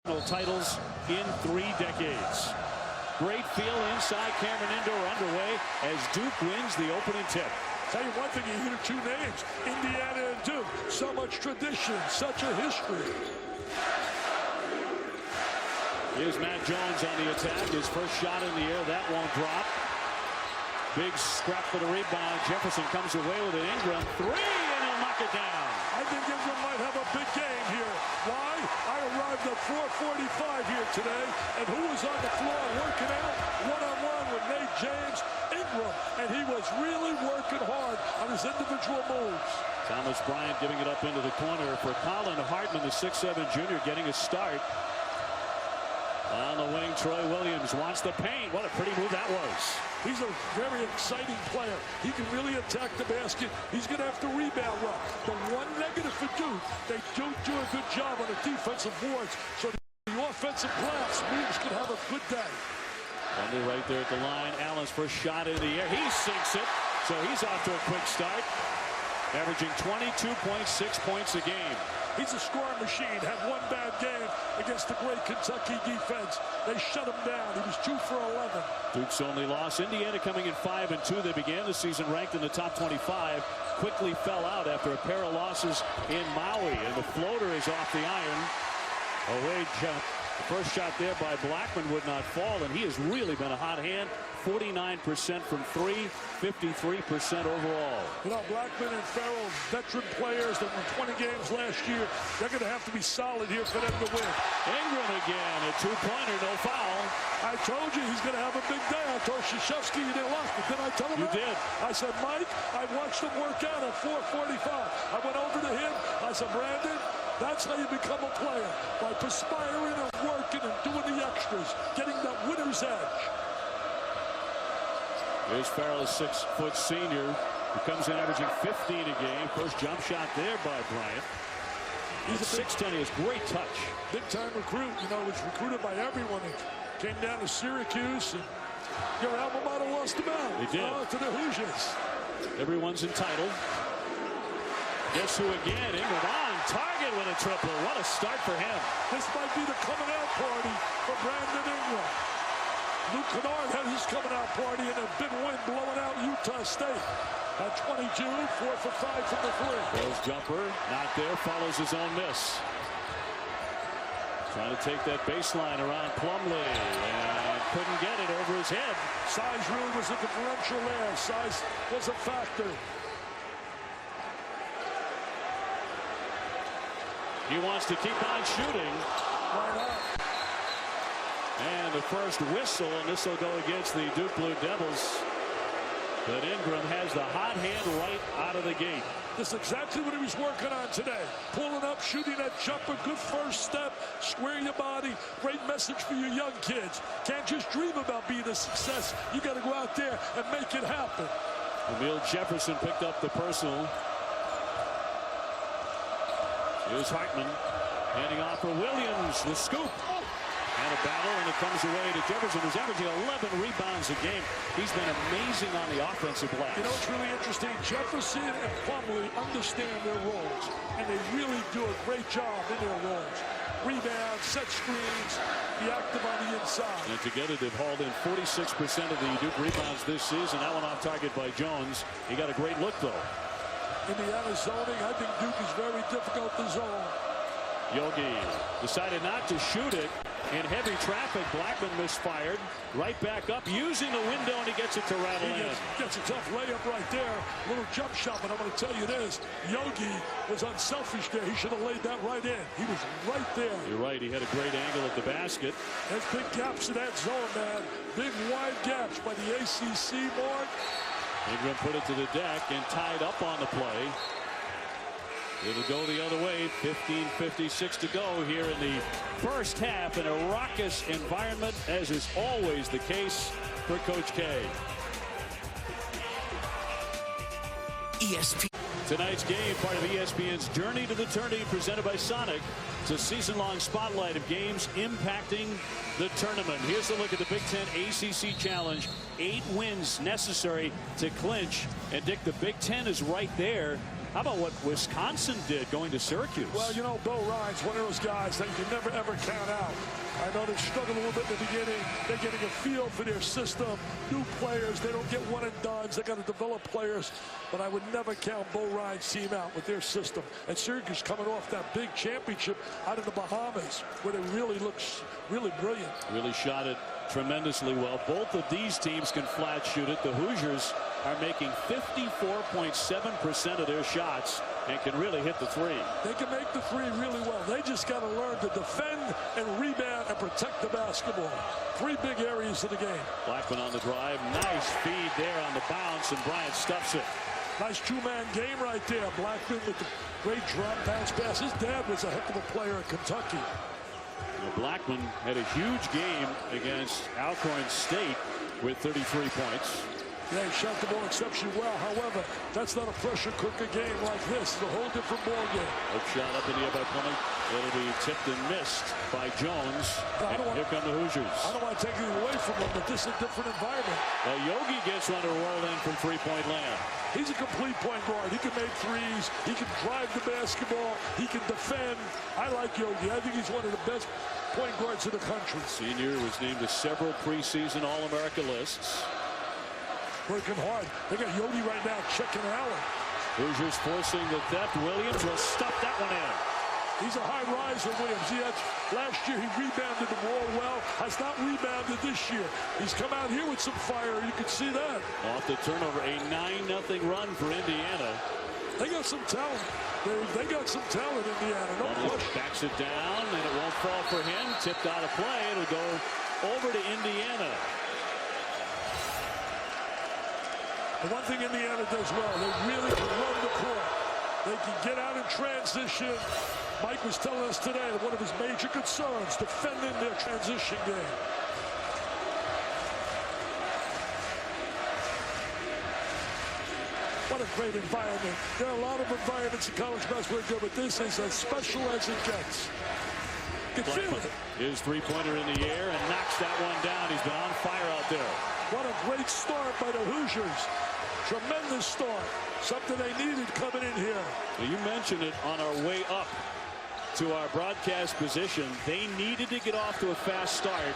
Titles in 3 decades. Great feel inside Cameron Indoor underway as Duke wins the opening tip. Tell you one thing, you hear 2 names, Indiana and Duke. So much tradition, such a history. Here's Matt Jones on the attack. His first shot in the air, that won't drop. Big scrap for the rebound. Jefferson comes away with an Ingram 3, and he'll knock it down. I think Ingram might have a big game here. Why? I arrived at 4:45 here today, and who was on the floor working out one-on-one with Nate James? Ingram, and he was really working hard on his individual moves. Thomas Bryant giving it up into the corner for Colin Hartman, the 6'7" junior, getting a start. On the wing, Troy Williams wants the paint. What a pretty move that was. He's a very exciting player. He can really attack the basket. He's going to have to rebound well. The one negative for Duke, they don't do a good job on the defensive boards. So the offensive glass means can have a good day. Thunder right there at the line. Allen's first shot in the air. He sinks it. So he's off to a quick start. Averaging 22.6 points a game. He's a scoring machine. Had one bad game against the great Kentucky defense. They shut him down. He was 2 for 11. Duke's only loss. Indiana coming in 5-2. They began the season ranked in the top 25. Quickly fell out after a pair of losses in Maui. And the floater is off the iron. Away jump. The first shot there by Blackman would not fall. And he has really been a hot hand. 49% from 3, 53% overall. You know, Blackman and Farrell, veteran players that won 20 games last year. They're going to have to be solid here for them to win. Ingram again, a 2-pointer, no foul. I told you he's going to have a big day. I told Krzyzewski you didn't lost it. Didn't I tell him You that? did. I said, Mike, I watched him work out at 4:45. I went over to him. I said, Brandon, that's how you become a player. By perspiring and working and doing the extras. Getting that winner's edge. Here's Farrell, a 6-foot senior, who comes in averaging 15 a game. First jump shot there by Bryant. He's a 6'10", he has great touch. Big-time recruit, you know, was recruited by everyone. He came down to Syracuse, and your alma mater lost him out. They did. To the Hoosiers. Everyone's entitled. Guess who again? Ingram on target with a triple. What a start for him. This might be the coming-out party for Brandon Ingram. Luke Kennard had his coming-out party in a big win blowing out Utah State. At 22, 4 for 5 from the 3. Goes jumper, not there, follows his own miss. Trying to take that baseline around Plumlee, and couldn't get it over his head. Size really was a differential there. Size was a factor. He wants to keep on shooting. Why not? And the first whistle, and this will go against the Duke Blue Devils. But Ingram has the hot hand right out of the gate. This is exactly what he was working on today. Pulling up, shooting that jumper, good first step, square your body. Great message for your young kids. Can't just dream about being a success. You got to go out there and make it happen. Emil Jefferson picked up the personal. Here's Hartman handing off for Williams, the scoop. And a battle, and it comes away to Jefferson, who's averaging 11 rebounds a game. He's been amazing on the offensive glass. You know what's really interesting? Jefferson and Plumlee understand their roles, and they really do a great job in their roles. Rebounds, set screens, be active on the inside. And together they've hauled in 46% of the Duke rebounds this season. That one off target by Jones. He got a great look, though. Indiana zoning. I think Duke is very difficult to zone. Yogi decided not to shoot it in heavy traffic. Blackman misfired. Right back up, using the window, and he gets it to rattle in. Gets a tough layup right there. Little jump shot, but I'm going to tell you this. Yogi was unselfish there. He should have laid that right in. He was right there. You're right. He had a great angle at the basket. There's big gaps in that zone, man. Big wide gaps by the ACC, Mark. Ingram put it to the deck and tied up on the play. It'll go the other way. 15:56 to go here in the first half in a raucous environment, as is always the case for Coach K. ESPN. Tonight's game, part of ESPN's Journey to the Tourney, presented by Sonic. It's a season-long spotlight of games impacting the tournament. Here's a look at the Big Ten ACC Challenge. 8 wins necessary to clinch. And Dick, the Big Ten is right there How about what Wisconsin did going to Syracuse? Well, you know, Bo Ryan's one of those guys that you can never, ever count out. I know they struggled a little bit in the beginning. They're getting a feel for their system. New players, they don't get one and dones. They got to develop players. But I would never count Bo Ryan's team out with their system. And Syracuse coming off that big championship out of the Bahamas, where they really looks really brilliant. Really shot it tremendously well. Both of these teams can flat shoot it. The Hoosiers are making 54.7% of their shots and can really hit the three. They can make the three really well. They just got to learn to defend and rebound and protect the basketball. Three big areas of the game. Blackman on the drive. Nice feed there on the bounce, and Bryant stuffs it. Nice two-man game right there. Blackman with the great drop bounce pass. His dad was a heck of a player at Kentucky. Blackman had a huge game against Alcorn State with 33 points. Yeah, he shot the ball exceptionally well. However, that's not a pressure cooker game like this. It's a whole different ball game. Hook shot up in the air by Plumlee. It'll be tipped and missed by Jones. And here come the Hoosiers. I don't want to take anything away from him, but this is a different environment. Yogi gets one to roll in from three-point land. He's a complete point guard. He can make threes. He can drive the basketball. He can defend. I like Yogi. I think he's one of the best point guards in the country. Senior was named to several preseason All-America lists. Working hard. They got Yogi right now checking Allen. Hoosiers forcing the depth. Williams will stuff that one in. He's a high riser, Williams. Last year he rebounded the ball well. Has not rebounded this year. He's come out here with some fire. You can see that. Off the turnover, a 9-0 run for Indiana. They got some talent. They got some talent, Indiana. No question. Backs it down, and it won't fall for him. Tipped out of play. It'll go over to Indiana. The one thing Indiana does well, they really can run the court. They can get out in transition. Mike was telling us today that one of his major concerns, defending their transition game. What a great environment. There are a lot of environments in college basketball good, but this is as special as it gets. You can feel it. His three-pointer in the air and knocks that one down. He's been on fire out there. What a great start by the Hoosiers. Tremendous start. Something they needed coming in here. Well, you mentioned it on our way up to our broadcast position. They needed to get off to a fast start.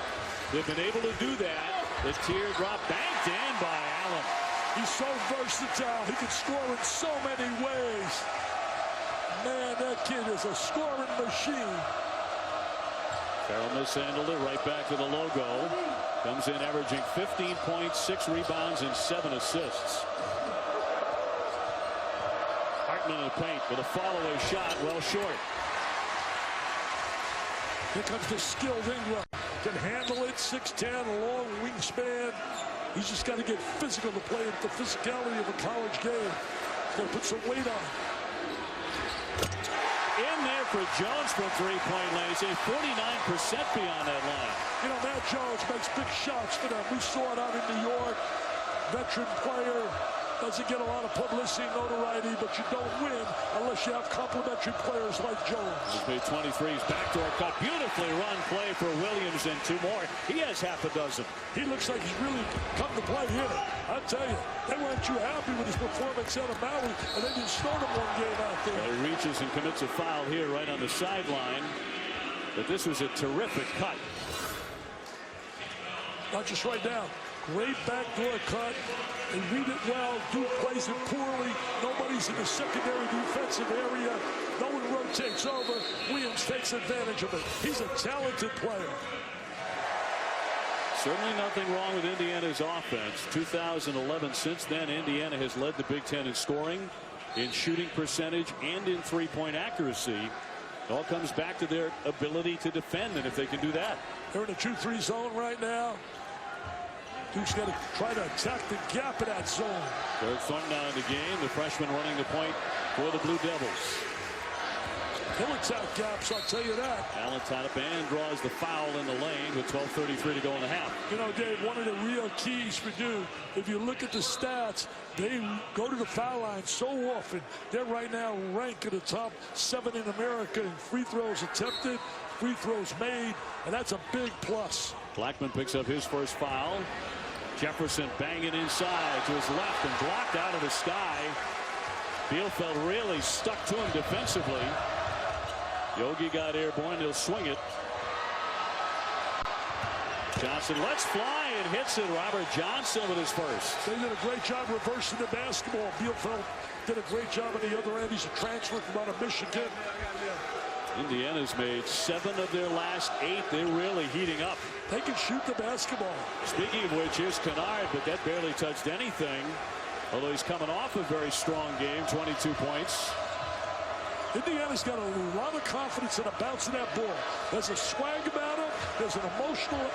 They've been able to do that. The teardrop banked in by Allen. He's so versatile. He can score in so many ways. Man, that kid is a scoring machine. Farrell mishandled it right back to the logo. Comes in averaging 15 points, 6 rebounds, and 7 assists. Hartman in the paint with a follow-away shot, well short. Here comes the skilled Ingram. Can handle it, 6'10", a long wingspan. He's just got to get physical to play at the physicality of a college game. He's got to put some weight on. In there for Jones from three-point land. He's a 49% beyond that line. You know, Matt Jones makes big shots for them. We saw it out in New York. Veteran player. Doesn't get a lot of publicity, notoriety, but you don't win unless you have complimentary players like Jones. He's made 23s. Backdoor cut. Beautifully run play for Williams and 2 more. He has half a dozen. He looks like he's really come to play here. I tell you, they weren't too happy with his performance out of Maui, and they didn't start him one game out there. Well, he reaches and commits a foul here right on the sideline. But this was a terrific cut. Not just right now. Great backdoor cut. They read it well. Duke plays it poorly. Nobody's in the secondary defensive area. No one rotates over. Williams takes advantage of it. He's a talented player. Certainly nothing wrong with Indiana's offense. 2011, since then, Indiana has led the Big Ten in scoring, in shooting percentage, and in three-point accuracy. It all comes back to their ability to defend, and if they can do that. They're in a 2-3 zone right now. Duke's got to try to attack the gap of that zone. Derek Thornton now in the game. The freshman running the point for the Blue Devils. He'll attack gaps, I'll tell you that. Allen tied up and draws the foul in the lane with 12:33 to go in the half. You know, Dave, one of the real keys for Duke, if you look at the stats, they go to the foul line so often. They're right now ranked in the top 7 in America in free throws attempted, free throws made, and that's a big plus. Blackman picks up his first foul. Jefferson banging inside to his left and blocked out of the sky Bielfeldt really stuck to him defensively. Yogi got airborne. He'll swing it. Johnson lets fly and hits it. Robert Johnson with his first. They did a great job reversing the basketball. Bielfeldt did a great job on the other end. He's a transfer from out of Michigan. Indiana's made 7 of their last 8. They're really heating up. They can shoot the basketball. Speaking of which, here's Kennard, but that barely touched anything. Although he's coming off a very strong game, 22 points. Indiana's got a lot of confidence in the bounce of that ball. There's a swag about them. There's an emotional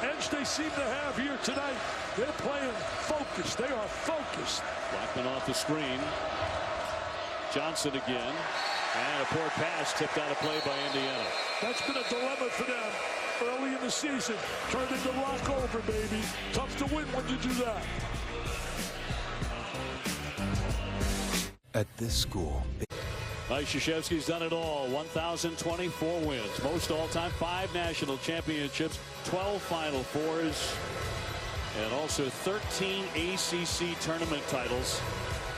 edge they seem to have here tonight. They're playing focused. They are focused. Blackman off the screen. Johnson again. And a poor pass tipped out of play by Indiana. That's been a dilemma for them early in the season. Turned into rock over, baby. Tough to win when you do that. At this school. Mike Krzyzewski's done it all. 1,024 wins. Most all-time. 5 national championships. 12 Final Fours. And also 13 ACC tournament titles.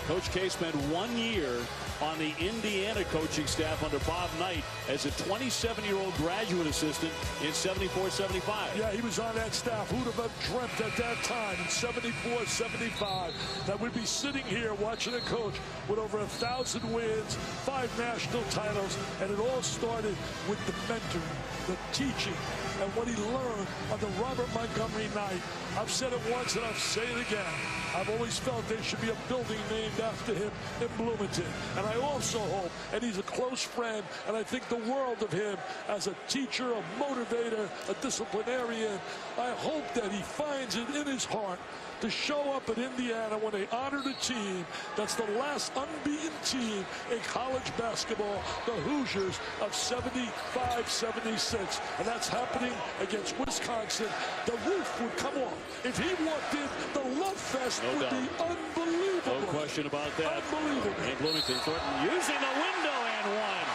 Coach K spent 1 year on the Indiana coaching staff under Bob Knight as a 27-year-old graduate assistant in 74-75. Yeah, he was on that staff. Who'd have dreamt at that time in 74-75 that we'd be sitting here watching a coach with over 1,000 wins, 5 national titles, and it all started with the mentoring, the teaching, and what he learned on the Robert Montgomery night. I've said it once and I'll say it again. I've always felt there should be a building named after him in Bloomington. And I also hope, and he's a close friend, and I think the world of him as a teacher, a motivator, a disciplinarian. I hope that he finds it in his heart to show up at Indiana when they honor the team that's the last unbeaten team in college basketball, the Hoosiers of 75-76. And that's happening against Wisconsin. The roof would come off. If he walked in, the love fest would be unbelievable. No question about that. Unbelievable. And Bloomington Thornton using the window and one.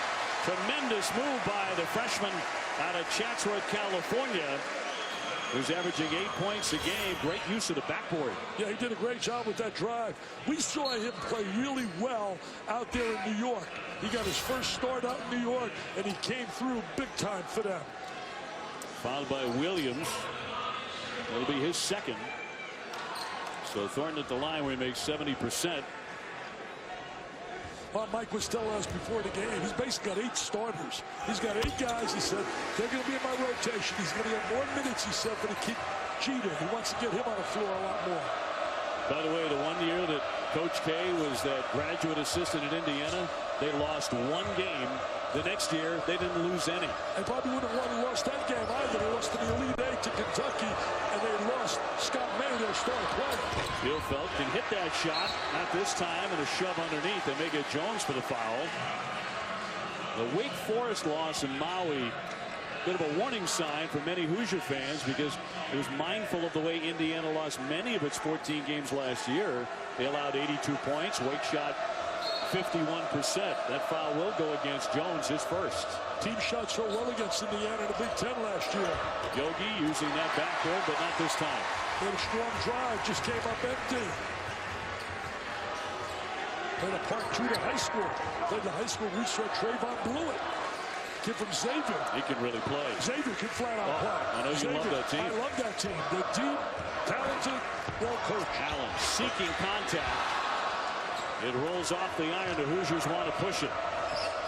Tremendous move by the freshman out of Chatsworth, California, who's averaging 8 points a game. Great use of the backboard. Yeah, he did a great job with that drive. We saw him play really well out there in New York. He got his first start out in New York, and he came through big time for them. Fouled by Williams. It'll be his second. So Thornton at the line where he makes 70%. Well, Mike was telling us before the game, he's basically got 8 starters. He's got 8 guys. He said, they're going to be in my rotation. He's going to get more minutes, he said, for to keep Jeter. He wants to get him on the floor a lot more. By the way, the 1 year that Coach K was that graduate assistant at Indiana, they lost 1 game. The next year, they didn't lose any. They probably wouldn't have lost that game either. They lost to the Elite 8 to Kentucky, and they lost Scott May, their star player. Bielfeldt can hit that shot, not this time, and a shove underneath. They may get Jones for the foul. The Wake Forest loss in Maui, bit of a warning sign for many Hoosier fans because it was mindful of the way Indiana lost many of its 14 games last year. They allowed 82 points. Wake shot 51%. That foul will go against Jones, his first. Team shot so well against Indiana in the Big Ten last year. Yogi using that backboard, but not this time. They had a strong drive, just came up empty. Played a Park Tudor High School. Played the high school we saw Trayvon Blewett. Kid from Xavier. He can really play. Xavier can flat out play. I know you love that team. I love that team. They're deep, talented, well coached. Allen seeking contact. It rolls off the iron. The Hoosiers want to push it.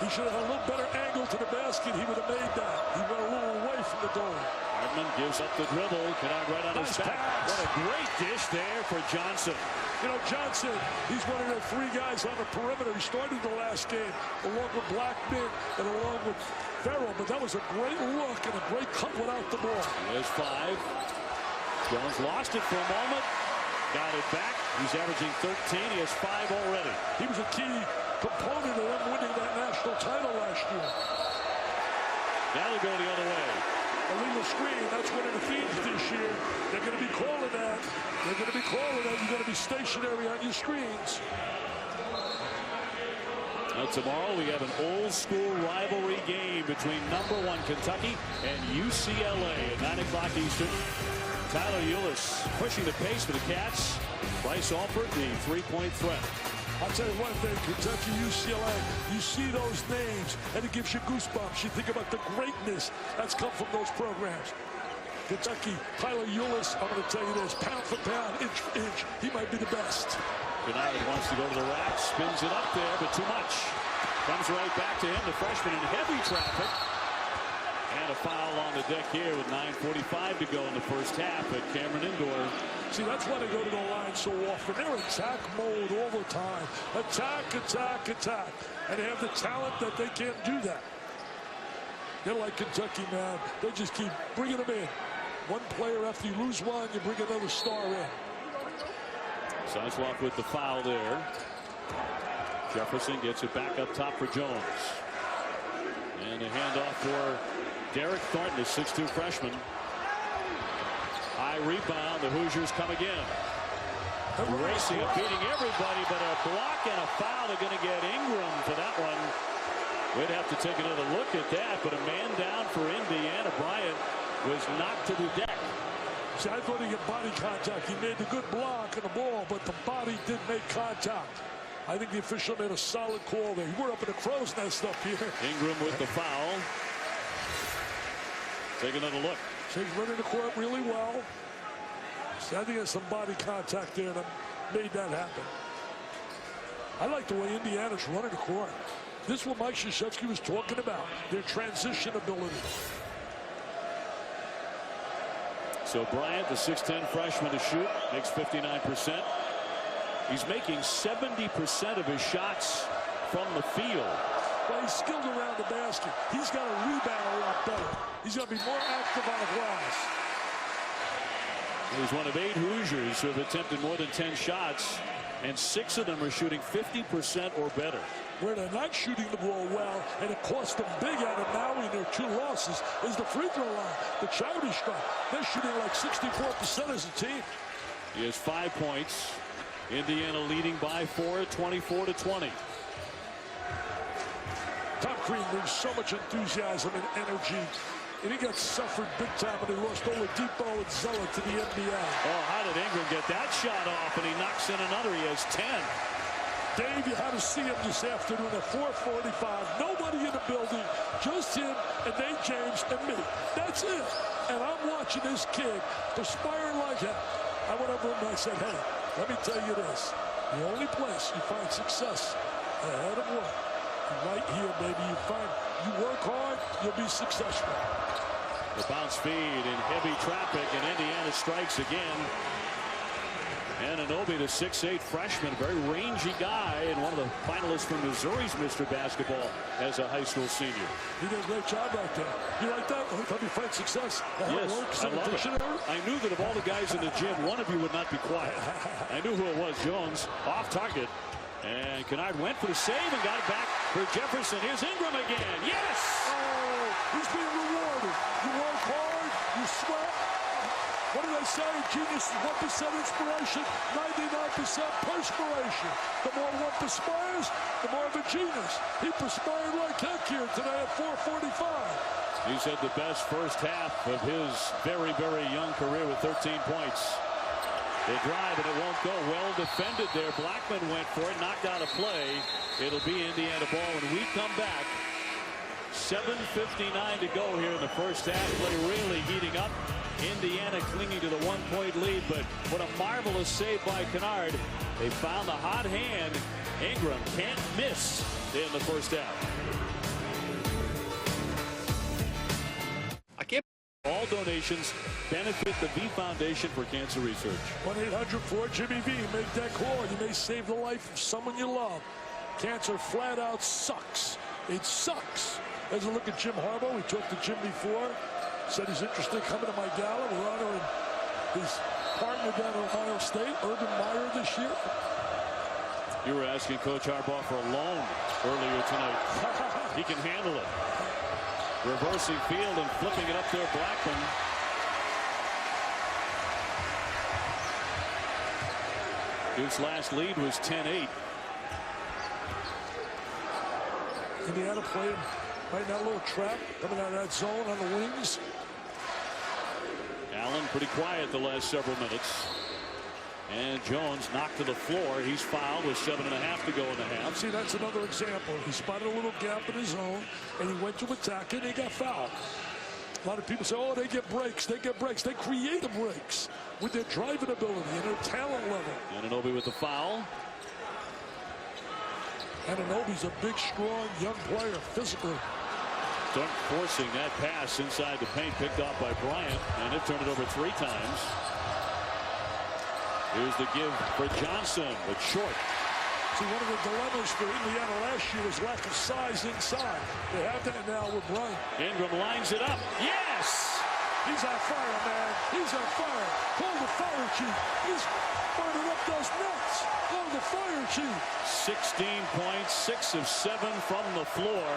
He should have had a little better angle to the basket. He would have made that. He went a little away from the goal. Hardman gives up the dribble. Kennard right on his back. What a great dish there for Johnson. You know, Johnson, he's one of the 3 guys on the perimeter. He started the last game along with Blackman and along with Farrell. But that was a great look and a great cut without the ball. There's 5. Jones lost it for a moment. Got it back. He's averaging 13. He has 5 already. He was a key component of them winning that national title last year. Now they go the other way. Illegal screen, that's one of the themes this year. They're going to be calling that. They're going to be calling that. You're going to be stationary on your screens. Now tomorrow we have an old school rivalry game between #1 Kentucky and UCLA at 9 o'clock Eastern. Tyler Ulis pushing the pace for the Cats. Bryce Alford, the 3-point threat. I'll tell you one thing, Kentucky, UCLA, you see those names, and it gives you goosebumps. You think about the greatness that's come from those programs. Kentucky, Tyler Ulis, I'm going to tell you this, pound for pound, inch for inch, he might be the best. Kennard wants to go to the rack, spins it up there, but too much. Comes right back to him, the freshman in heavy traffic. And a foul on the deck here with 9:45 to go in the first half at Cameron Indoor. See, that's why they go to the line so often. They're attack mode all the time. Attack, attack, attack. And they have the talent that they can't do that. They're like Kentucky, man. They just keep bringing them in. One player after you lose one, you bring another star in. Sizewalk with the foul there. Jefferson gets it back up top for Jones. And a handoff for Derek Thornton, the 6'2 freshman. High rebound. The Hoosiers come again. Racing and beating everybody, but a block and a foul. They're going to get Ingram for that one. We'd have to take another look at that, but a man down for Indiana. Bryant was knocked to the deck. See, I thought he got body contact. He made the good block on the ball, but the body did make contact. I think the official made a solid call there. We're up in the crow's nest up here. Ingram with the foul. Take another look. So he's running the court really well. See, I think there's some body contact there that made that happen. I like the way Indiana's running the court. This is what Mike Krzyzewski was talking about, their transition ability. So Bryant, the 6'10 freshman to shoot, makes 59%. He's making 70% of his shots from the field. Well, he's skilled around the basket. He's got to rebound a lot better. He's got to be more active on the glass. He's one of 8 Hoosiers who have attempted more than 10 shots, and 6 of them are shooting 50% or better. Where they're not shooting the ball well, and it cost them big out of Maui in their 2 losses, is the free throw line, the charity stripe. They're shooting like 64% as a team. He has 5 points. Indiana leading by 4, 24-20. Tom Crean brings so much enthusiasm and energy, and he got suffered big time when he lost Oladipo and Zella to the NBA. Oh, how did Ingram get that shot off? And he knocks in another. He has 10. Dave, you had to see him this afternoon at 4:45. Nobody in the building, just him and Nate James and me. That's it. And I'm watching this kid perspiring like hell. I went over and I said, hey, let me tell you this. The only place you find success ahead of work, right here, baby, you work hard, you'll be successful. The bounce feed in heavy traffic, and Indiana strikes again. Anunoby, the 6'8 freshman, very rangy guy, and one of the finalists from Missouri's Mr. Basketball as a high school senior. He did a great job right there. You like that? Let me find success. Yes, I love it. I knew that of all the guys in the gym, one of you would not be quiet. I knew who it was. Jones off target, and Kennard went for the save and got it back for Jefferson. Here's Ingram again. Yes! Oh, he's being rewarded. You work hard, you sweat. What do they say? Genius is 1% inspiration, 99% perspiration. The more one perspires, the more of a genius. He perspired like heck here today at 4:45. He's had the best first half of his very, very young career with 13 points. They drive, and it won't go. Well defended there. Blackman went for it, knocked out a play. It'll be Indiana ball when we come back. 7:59 to go here in the first half. Play really heating up. Indiana clinging to the 1-point lead, but what a marvelous save by Kennard. They found the hot hand. Ingram can't miss in the first half. All donations benefit the V Foundation for Cancer Research. 1-800-4-JIMMY-V. Make that call. You may save the life of someone you love. Cancer flat out sucks. It sucks. As a look at Jim Harbaugh, we talked to Jim before. Said he's interested in coming to my gala. We're honoring his partner down at Ohio State, Urban Meyer, this year. You were asking Coach Harbaugh for a loan earlier tonight. He can handle it. Reversing field and flipping it up there, Blackman. Duke's last lead was 10-8. Indiana playing right now, a little trap coming out of that zone on the wings. Allen pretty quiet the last several minutes. And Jones knocked to the floor. He's fouled with 7.5 to go in the half. See, that's another example. He spotted a little gap in his zone, and he went to attack it, and he got fouled. A lot of people say, oh, they get breaks. They get breaks. They create the breaks with their driving ability and their talent level. Anunoby with the foul. Anunoby's a big, strong, young player, physical. Start forcing that pass inside the paint, picked off by Bryant, and they've turned it over 3 times. Here's the give for Johnson, but short. See, one of the dilemmas for Indiana last year was lack of size inside. They have that now with Bryant. Ingram lines it up. Yes! He's on fire, man. He's on fire. Call the fire chief. He's burning up those nuts. Call the fire chief. 16 points, 6 of 7 from the floor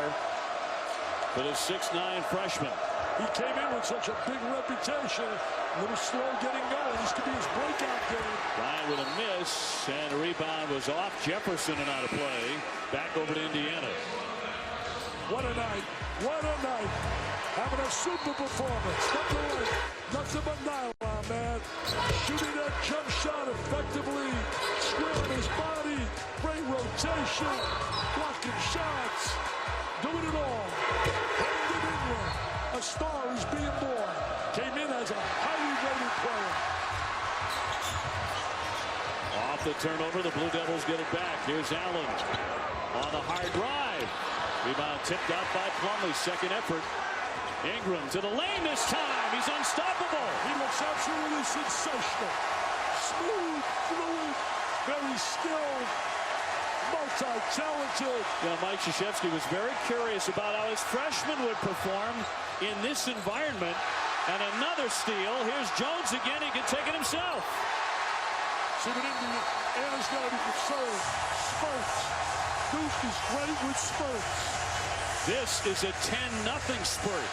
for the 6'9" freshman. He came in with such a big reputation. A little slow getting going. This could be his breakout game. Bryant with a miss, and the rebound was off Jefferson and out of play. Back over to Indiana. What a night. What a night. Having a super performance. Nothing but nylon, man. Shooting that jump shot effectively. Squaring his body. Great rotation. Blocking shots. Doing it all. Brandon Ingram, a star is being born. Came in as a highly rated player. Off the turnover, the Blue Devils get it back. Here's Allen on the hard drive. Rebound tipped out by Plumlee. Second effort. Ingram to the lane this time. He's unstoppable. He looks absolutely sensational. Smooth, fluid, very skilled, multi-talented. Yeah, Mike Krzyzewski was very curious about how his freshman would perform in this environment. And another steal. Here's Jones again. He can take it himself. See what Indiana's got to be concerned. Spurts. Duke is great with spurts. This is a 10-0 spurt.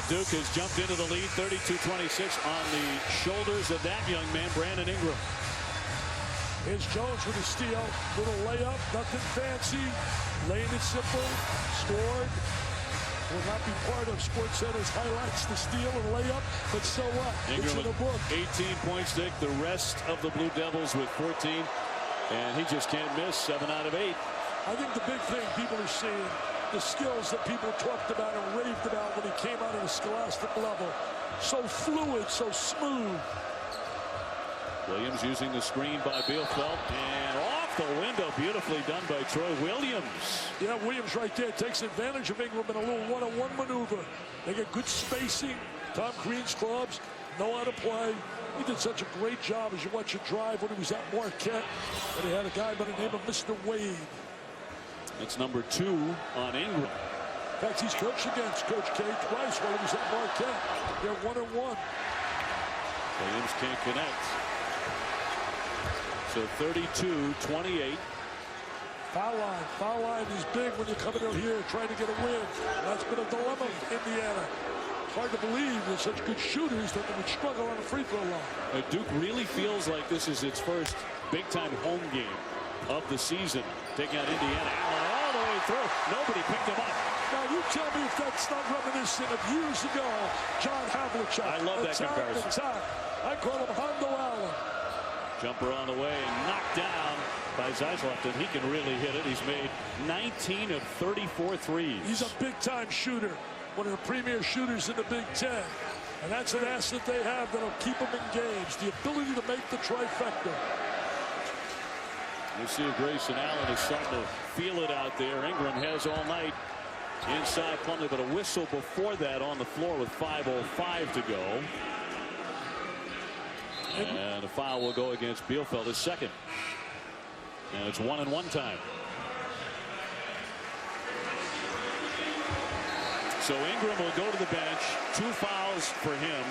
Duke has jumped into the lead, 32-26, on the shoulders of that young man, Brandon Ingram. Here's Jones with a steal. Little layup, nothing fancy. Laying it simple. Scored. Will not be part of SportsCenter's highlights, the steal and layup, but so what? It's in the book. 18 points, Dick. The rest of the Blue Devils with 14, and he just can't miss. 7 out of 8. I think the big thing people are seeing, the skills that people talked about and raved about when he came out of the scholastic level. So fluid, so smooth. Williams using the screen by Bielfeldt, and off the window, beautifully done by Troy Williams. Yeah, Williams right there takes advantage of Ingram in a little one-on-one maneuver. They get good spacing. Tom Crean's clubs know how to play. He did such a great job as you watch it drive when he was at Marquette. And he had a guy by the name of Mr. Wade. That's number 2 on Ingram. In fact, he's coached against Coach K twice while he was at Marquette. They're 1-1. Williams can't connect. So 32-28. Foul line is big when you're coming out here trying to get a win. That's been a dilemma in Indiana. Hard to believe with such good shooters that they would struggle on the free throw line. Duke really feels like this is its first big-time home game of the season. Taking out Indiana. Allen all the way through. Nobody picked him up. Now, you tell me if that's not reminiscent of years ago, John Havlicek. I love that comparison. I call him Hondo Allen. Jumper on the way and knocked down by Zeisloft, and he can really hit it. He's made 19 of 34 threes. He's a big-time shooter, one of the premier shooters in the Big Ten. And that's an asset they have that'll keep them engaged, the ability to make the trifecta. You see if Grayson Allen is starting to feel it out there. Ingram has all night inside Plumlee, but a whistle before that on the floor with 5:05 to go. And a foul will go against Bielfeldt, his second. And it's 1-and-1 time. So Ingram will go to the bench. 2 fouls for him.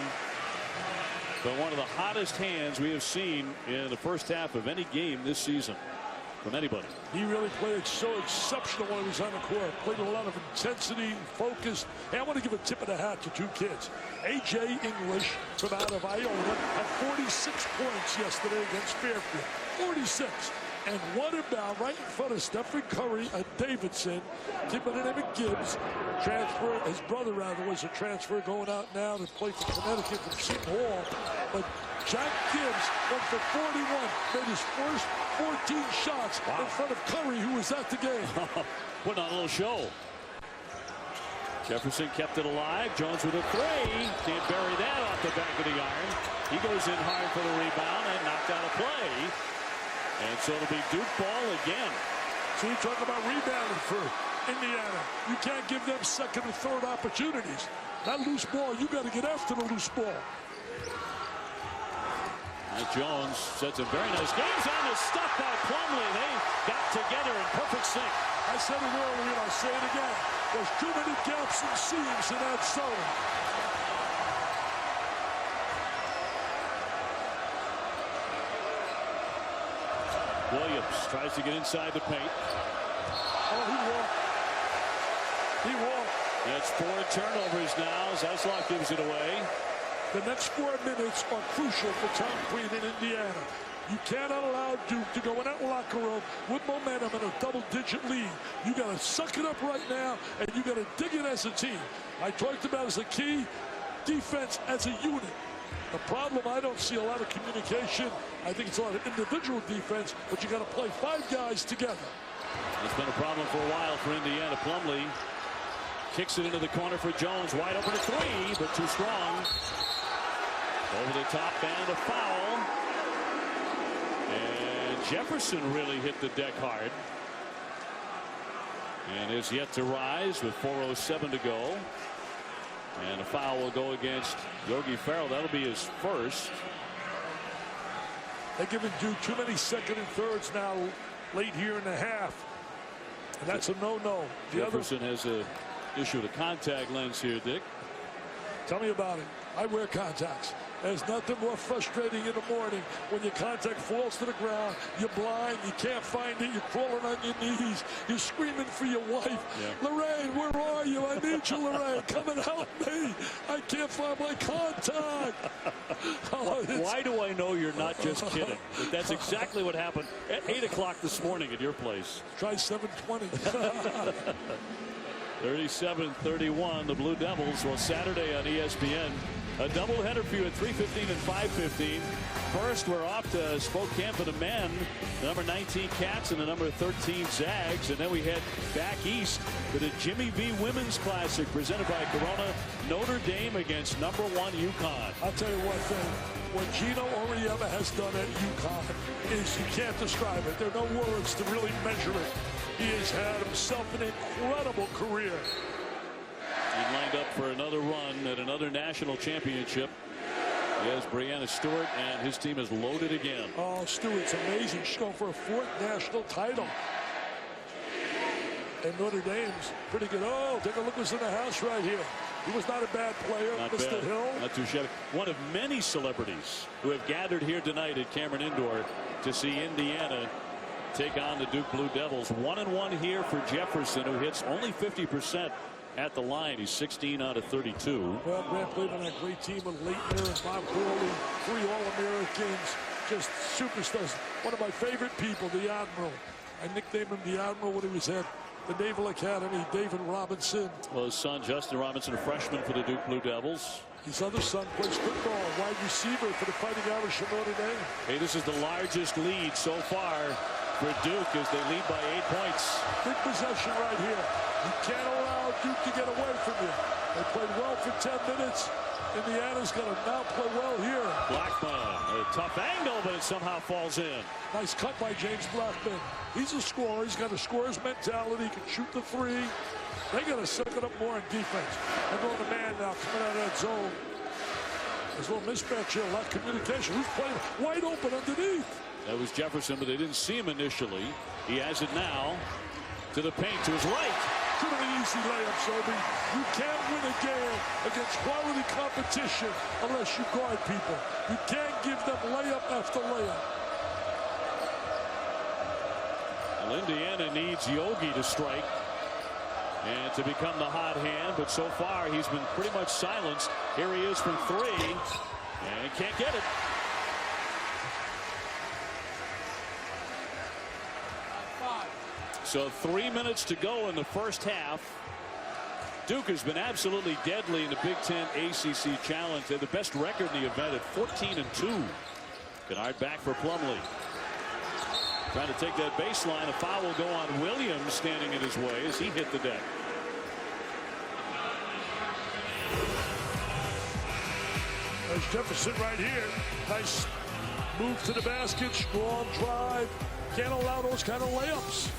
But one of the hottest hands we have seen in the first half of any game this season from anybody. He really played so exceptional when he was on the court. Played with a lot of intensity, focused. Hey, I want to give a tip of the hat to 2 kids. A.J. English from out of Iona had 46 points yesterday against Fairfield. 46. and one inbound right in front of Stephen Curry and Davidson. Kid by the name of Gibbs. Transfer, his brother rather, was a transfer going out now to play for Connecticut from Seton Hall. But Jack Gibbs went for 41, made his first 14 shots in front of Curry, who was at the game. Putting on a little show. Jefferson kept it alive. Jones with a three. Can't bury that off the back of the iron. He goes in hard for the rebound and knocked out a play. And so it'll be Duke ball again. So you talk about rebounding for Indiana. You can't give them second and third opportunities. That loose ball, you got to get after the loose ball. Jones said some very nice games on the stuff by Plumlee. They got together in perfect sync. I said it earlier, and I'll say it again. There's too many gaps and seams in that zone. Williams tries to get inside the paint. Oh, he walked. He walked. That's 4 turnovers now. Zaslav gives it away. The next 4 minutes are crucial for Tom Crean in Indiana. You cannot allow Duke to go in that locker room with momentum and a double-digit lead. You got to suck it up right now, and you got to dig it as a team. I talked about as a key defense as a unit. The problem, I don't see a lot of communication. I think it's a lot of individual defense, but you got to play 5 guys together. It's been a problem for a while for Indiana. Plumlee kicks it into the corner for Jones. Wide open to 3, but too strong. Over the top and a foul. And Jefferson really hit the deck hard. And is yet to rise with 4:07 to go. And a foul will go against Yogi Ferrell. That'll be his first. They're giving Duke too many second and thirds now late here in the half. And that's a no-no. Jefferson has a issue with a contact lens here, Dick. Tell me about it. I wear contacts. There's nothing more frustrating in the morning when your contact falls to the ground. You're blind. You can't find it. You're crawling on your knees. You're screaming for your wife. Yeah. Lorraine, where are you? I need you, Lorraine. Come and help me. I can't find my contact. Why do I know you're not just kidding? That's exactly what happened at 8 o'clock this morning at your place. Try 7:20. 37-31, the Blue Devils. Well, Saturday on ESPN, a doubleheader for you at 3:15 and 5:15. First, we're off to Spokane for the men, the number 19 Cats and the number 13 Zags. And then we head back east to the Jimmy V Women's Classic presented by Corona. Notre Dame against number 1 UConn. I'll tell you one thing. What Gino Auriemma has done at UConn is you can't describe it. There are no words to really measure it. He has had himself an incredible career. He's lined up for another run at another national championship. Yes, Breanna Stewart, and his team is loaded again. Oh, Stewart's amazing. She's going for a 4th national title. And Notre Dame's pretty good. Oh, take a look who's in the house right here. He was not a bad player, not Mr. bad. Hill. Not too shabby. One of many celebrities who have gathered here tonight at Cameron Indoor to see Indiana take on the Duke Blue Devils. 1-1 here for Jefferson, who hits only 50% at the line. He's 16 out of 32. Well, Grant played on that great team with Leitner and Bob Gurley, 3 All-Americans, just superstars. One of my favorite people, the Admiral. I nicknamed him the Admiral when he was at the Naval Academy, David Robinson. Well, his son, Justin Robinson, a freshman for the Duke Blue Devils. His other son plays football, wide receiver for the Fighting Irish of Notre Dame. Hey, this is the largest lead so far for Duke as they lead by 8 points. Big possession right here. You can't allow Duke to get away from you. They played well for 10 minutes. Indiana's going to now play well here. Blackman, a tough angle, but it somehow falls in. Nice cut by James Blackman. He's a scorer. He's got a scorer's mentality. He can shoot the 3. They got to suck it up more in defense. They're going to man now, coming out of that zone. There's a little mismatch here, a lot of communication. Who's playing wide open underneath? That was Jefferson, but they didn't see him initially. He has it now to the paint, to his right. Too many easy layups, Obi. You can't win a game against quality competition unless you guard people. You can't give them layup after layup. Well, Indiana needs Yogi to strike and to become the hot hand, but so far he's been pretty much silenced. Here he is from 3, and can't get it. So 3 minutes to go in the first half. Duke has been absolutely deadly in the Big Ten ACC Challenge. They're the best record in the event at 14-2. Kennard back for Plumlee. Trying to take that baseline. A foul will go on Williams, standing in his way as he hit the deck. There's Jefferson right here. Nice move to the basket, strong drive. Can't allow those kind of layups.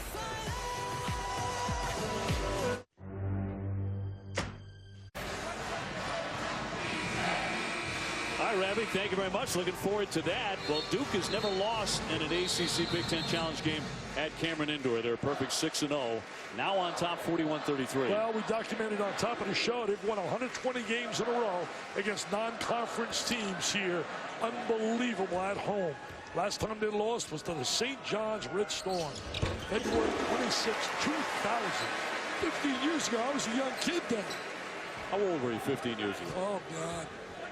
All right, Ravi, thank you very much. Looking forward to that. Well, Duke has never lost in an ACC Big Ten Challenge game at Cameron Indoor. They're a perfect 6-0. Now on top, 41-33. Well, we documented on top of the show they've won 120 games in a row against non-conference teams here. Unbelievable at home. Last time they lost was to the St. John's Red Storm. February 26, 2000. 15 years ago, I was a young kid then. How old were you 15 years ago? Oh, God.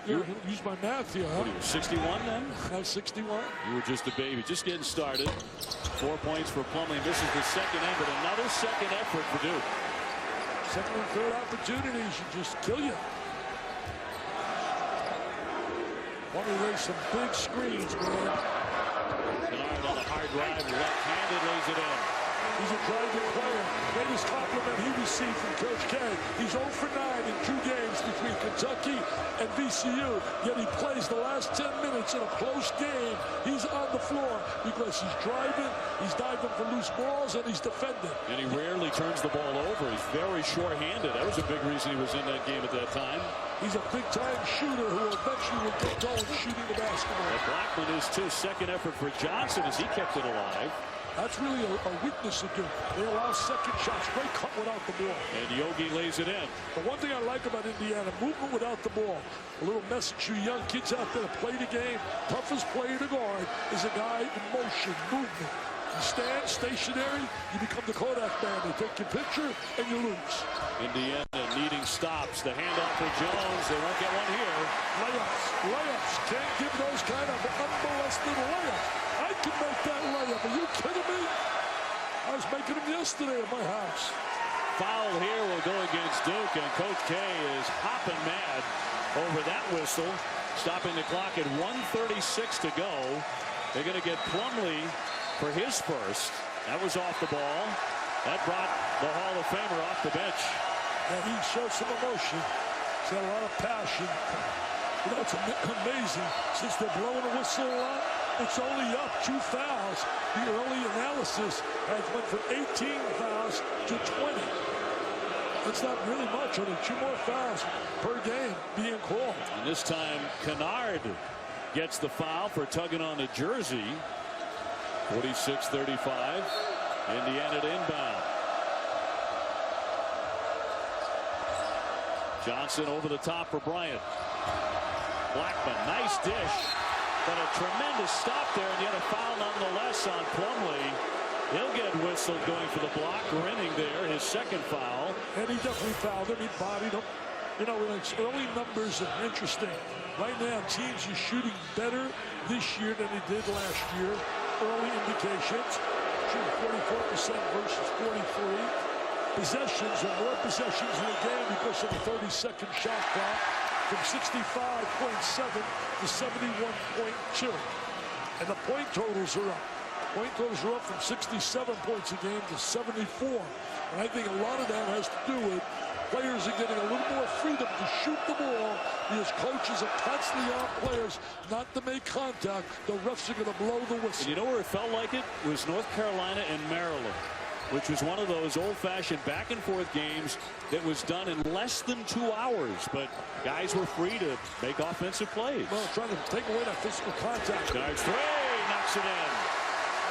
Use my math here, huh? What, you were 61 then? I was 61. You were just a baby, just getting started. 4 points for Plumlee. This is the second end, but another second effort for Duke. Second and third opportunities should just kill you. Want to raise some big screens, man. Kennard on a hard drive, left-handed, lays it in. He's a driving player. Greatest compliment he received from Coach K. He's 0 for 9 in 2 games between Kentucky and VCU. Yet he plays the last 10 minutes in a close game. He's on the floor because he's driving, he's diving for loose balls, and he's defending. And he rarely turns the ball over. He's very short-handed. That was a big reason he was in that game at that time. He's a big-time shooter who eventually will get going shooting the basketball. And Blackman is too. Second effort for Johnson as he kept it alive. That's really a weakness to do. They allow second shots. Great cut without the ball. And Yogi lays it in. The one thing I like about Indiana, movement without the ball. A little message to young kids out there to play the game. Toughest player to guard is a guy in motion, movement. You stand stationary, you become the Kodak man. They take your picture and you lose. Indiana needing stops. The handoff for Jones. They won't get one here. Layups. Can't give those kind of unmolested layups. I can make that layup. Are you kidding me? I was making them yesterday at my house. Foul here will go against Duke, and Coach K is hopping mad over that whistle. Stopping the clock at 1:36 to go. They're going to get Plumlee for his first. That was off the ball. That brought the Hall of Famer off the bench. And he showed some emotion. He's got a lot of passion. You know, it's amazing. Since they're blowing a whistle a lot, it's only up 2 fouls. The early analysis has went from 18 fouls to 20. It's not really much. Only 2 more fouls per game being called. And this time, Kennard gets the foul for tugging on the jersey. 46-35. Indiana to inbound. Johnson over the top for Bryant. Blackman, nice dish. But a tremendous stop there, and yet a foul nonetheless on Plumlee. He'll get whistled going for the block. Renning there, his second foul. And he definitely fouled him. He bodied him. You know, early numbers are interesting. Right now, teams are shooting better this year than they did last year. Early indications. Shooting 44% versus 43%. Possessions are more possessions in the game because of the 30-second shot clock. From 65.7 to 71.2. And the point totals are up. Point totals are up from 67 points a game to 74. And I think a lot of that has to do with players are getting a little more freedom to shoot the ball because coaches are constantly on players not to make contact. The refs are going to blow the whistle. And you know where it felt like it? It was North Carolina and Maryland, which was one of those old-fashioned back-and-forth games that was done in less than 2 hours. But guys were free to make offensive plays. Well, trying to take away that physical contact. Kennard's three, knocks it in.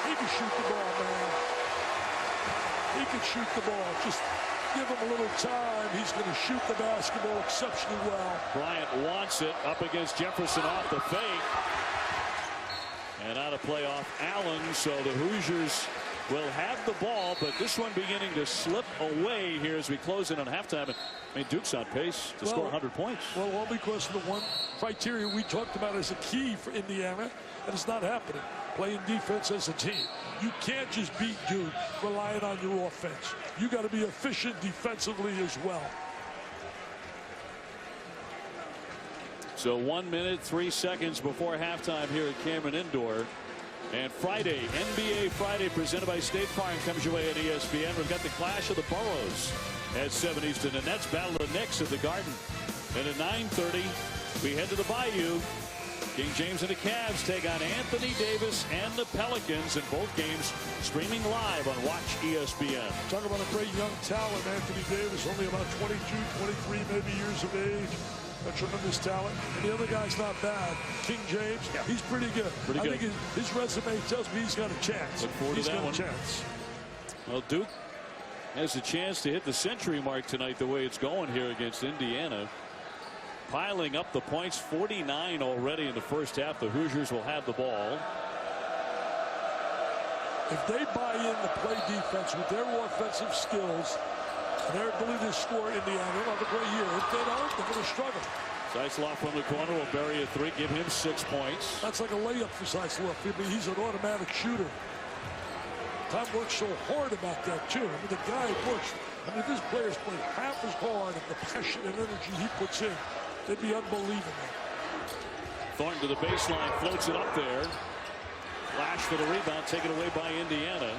He can shoot the ball, man. He can shoot the ball. Just give him a little time. He's going to shoot the basketball exceptionally well. Bryant wants it up against Jefferson off the fake. And out of play off Allen, so the Hoosiers will have the ball, but this one beginning to slip away here as we close in on halftime. I mean, Duke's on pace to score 100 points. Well, all because of the one criteria we talked about as a key for Indiana, and it's not happening. Playing defense as a team. You can't just beat Duke relying on your offense. You got to be efficient defensively as well. So 1 minute, 3 seconds before halftime here at Cameron Indoor. And Friday, NBA Friday, presented by State Farm, comes your way on ESPN. We've got the clash of the boroughs at 7 Eastern. The Nets battle the Knicks at the Garden. And at 9:30, we head to the Bayou. King James and the Cavs take on Anthony Davis and the Pelicans, in both games streaming live on Watch ESPN. Talk about a great young talent, Anthony Davis, only about 22, 23 maybe years of age. A tremendous talent. And the other guy's not bad. King James, he's pretty good. I think his resume tells me he's got a chance. Look forward to that one. Well, Duke has a chance to hit the century mark tonight the way it's going here against Indiana. Piling up the points, 49 already in the first half. The Hoosiers will have the ball. If they buy in to play defense with their offensive skills, their ability to score, Indiana will have a great year. If they don't, they're going to struggle. Zeisloff from the corner will bury a three, give him 6 points. That's like a layup for Zeisloff. I mean, he's an automatic shooter. Tom works so hard about that, too. I mean, the guy works. I mean, if his players play half as hard and the passion and energy he puts in, they'd be unbelievable. Thornton to the baseline, floats it up there. Flash for the rebound, taken away by Indiana.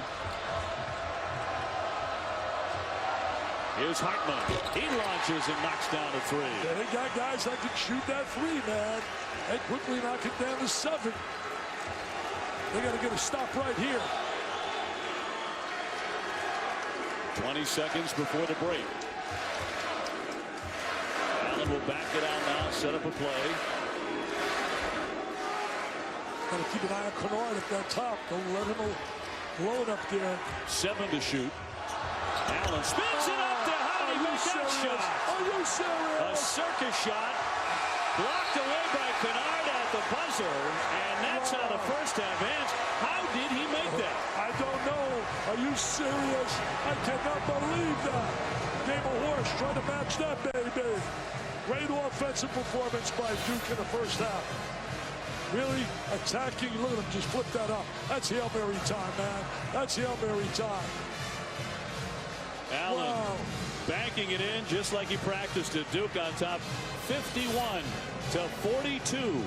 Here's Hartman. He launches and knocks down a three. Yeah, they got guys that can shoot that three, man. They quickly knock it down to 7. They got to get a stop right here. 20 seconds before the break. Allen will back it out now, set up a play. Got to keep an eye on Kennard at that top. Don't let him blow it up there. 7 to shoot. Allen spins it up to Howdy. Make that shot. Are you serious? A circus shot. Blocked away by Kennard at the buzzer. And that's how the first half ends. How did he make that? I don't know. Are you serious? I cannot believe that. Game of horse trying to match that, baby. Great offensive performance by Duke in the first half. Really attacking. Look at him just flip that up. That's Hail Mary time, man. That's Hail Mary time. Allen banking it in just like he practiced at Duke, on top 51 to 42.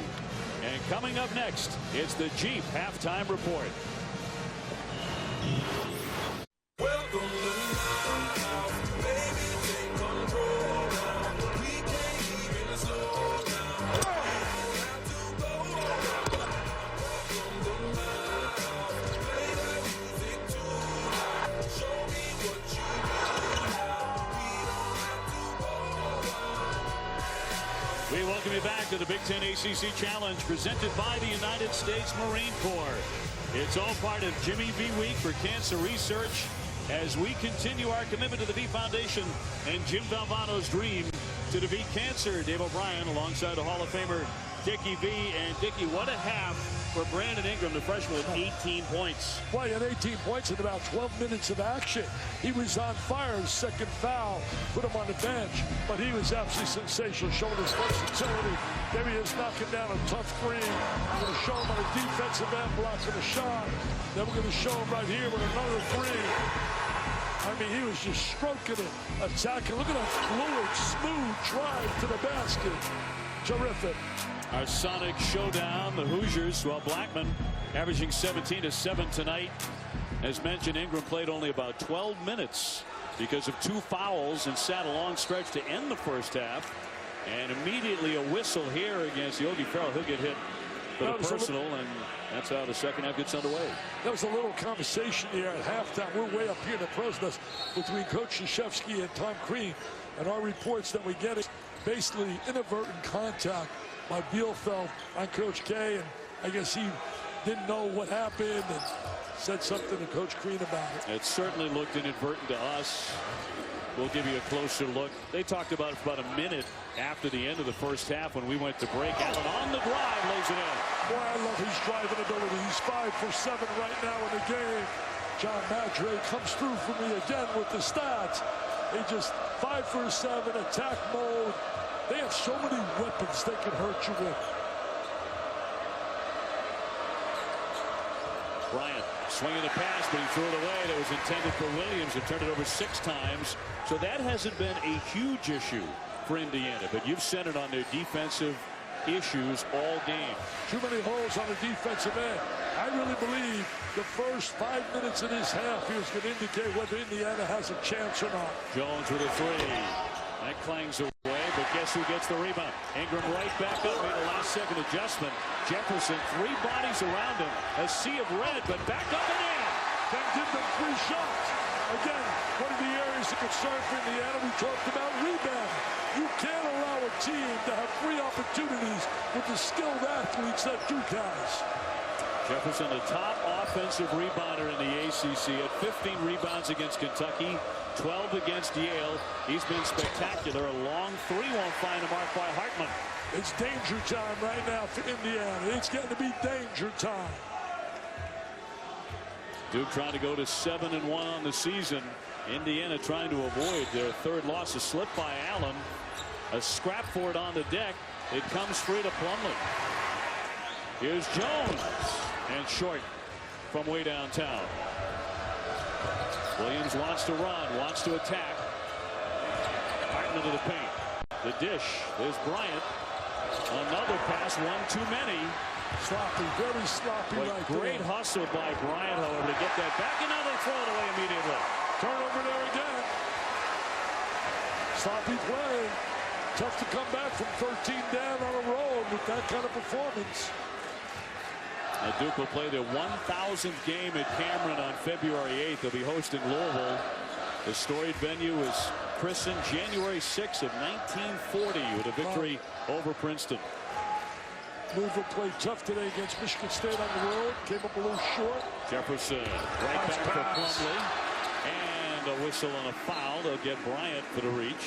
And coming up next, it's the Jeep halftime report. Welcome to my house, baby, take control now. We can't even slow down. We have to go around. Welcome to my house, play that music too loud. Show me what you do now. We don't have to go around. We welcome you back to the Big Ten ACC Challenge, presented by the United States Marine Corps. It's all part of Jimmy V Week for Cancer Research as we continue our commitment to the V Foundation and Jim Valvano's dream to defeat cancer. Dave O'Brien alongside the Hall of Famer Dickie V. And Dickie, what a half for Brandon Ingram, the freshman, with 18 points. Well, he had 18 points in about 12 minutes of action. He was on fire. His second foul put him on the bench, but he was absolutely sensational, showing his versatility. There he is, knocking down a tough three. We're going to show him on the defensive end, blocking a shot. Then we're going to show him right here with another three. I mean, he was just stroking it, attacking. Look at that fluid, smooth drive to the basket. Terrific. Our Sonic showdown, the Hoosiers, well, Blackman averaging 17 to 7 tonight. As mentioned, Ingram played only about 12 minutes because of 2 fouls and sat a long stretch to end the first half. And immediately a whistle here against Yogi Ferrell. He'll get hit for the personal, and that's how the second half gets underway. There was a little conversation here at halftime. We're way up here in the pros desk between Coach Krzyzewski and Tom Crean. And our reports that we get is basically inadvertent contact by Bielfeldt on Coach K, and I guess he didn't know what happened and said something to Coach Crean about it. It certainly looked inadvertent to us. We'll give you a closer look. They talked about it for about a minute after the end of the first half when we went to break. Allen on the drive, lays it in. Boy, I love his driving ability. He's 5 for 7 right now in the game. John Madre comes through for me again with the stats. They just 5 for 7, attack mode. They have so many weapons they can hurt you with. Bryant swinging the pass, but he threw it away. That was intended for Williams. It turned it over 6 times. So that hasn't been a huge issue for Indiana. But you've centered on their defensive issues all game. Too many holes on the defensive end. I really believe the first 5 minutes of this half here is going to indicate whether Indiana has a chance or not. Jones with a 3. That clangs away, but guess who gets the rebound? Ingram right back up, made a last-second adjustment. Jefferson, 3 bodies around him. A sea of red, but back up and in. Can give them 3 shots. Again, one of the areas of concern for Indiana, we talked about rebounding. You can't allow a team to have 3 opportunities with the skilled athletes that Duke has. Jefferson, the top offensive rebounder in the ACC, at 15 rebounds against Kentucky, 12 against Yale. He's been spectacular. A long 3 won't find a mark by Hartman. It's danger time right now for Indiana. It's getting to be danger time. Duke trying to go to 7-1 on the season. Indiana trying to avoid their 3rd loss. A slip by Allen. A scrap for it on the deck. It comes free to Plumlee. Here's Jones. And short from way downtown. Williams wants to run, wants to attack. Hartman to the paint. The dish. There's Bryant. Another pass, one too many. Sloppy, very sloppy right there. Great hustle by Bryant, however, to get that back. And now they throw it away immediately. Turnover there again. Sloppy play. Tough to come back from 13 down on a road with that kind of performance. Now Duke will play their 1,000th game at Cameron on February 8th. They'll be hosting Louisville. The storied venue is christened January 6th of 1940 with a victory over Princeton. Louisville played tough today against Michigan State on the road. Came up a little short. Jefferson right back for Plumlee. And a whistle and a foul. They'll get Bryant for the reach.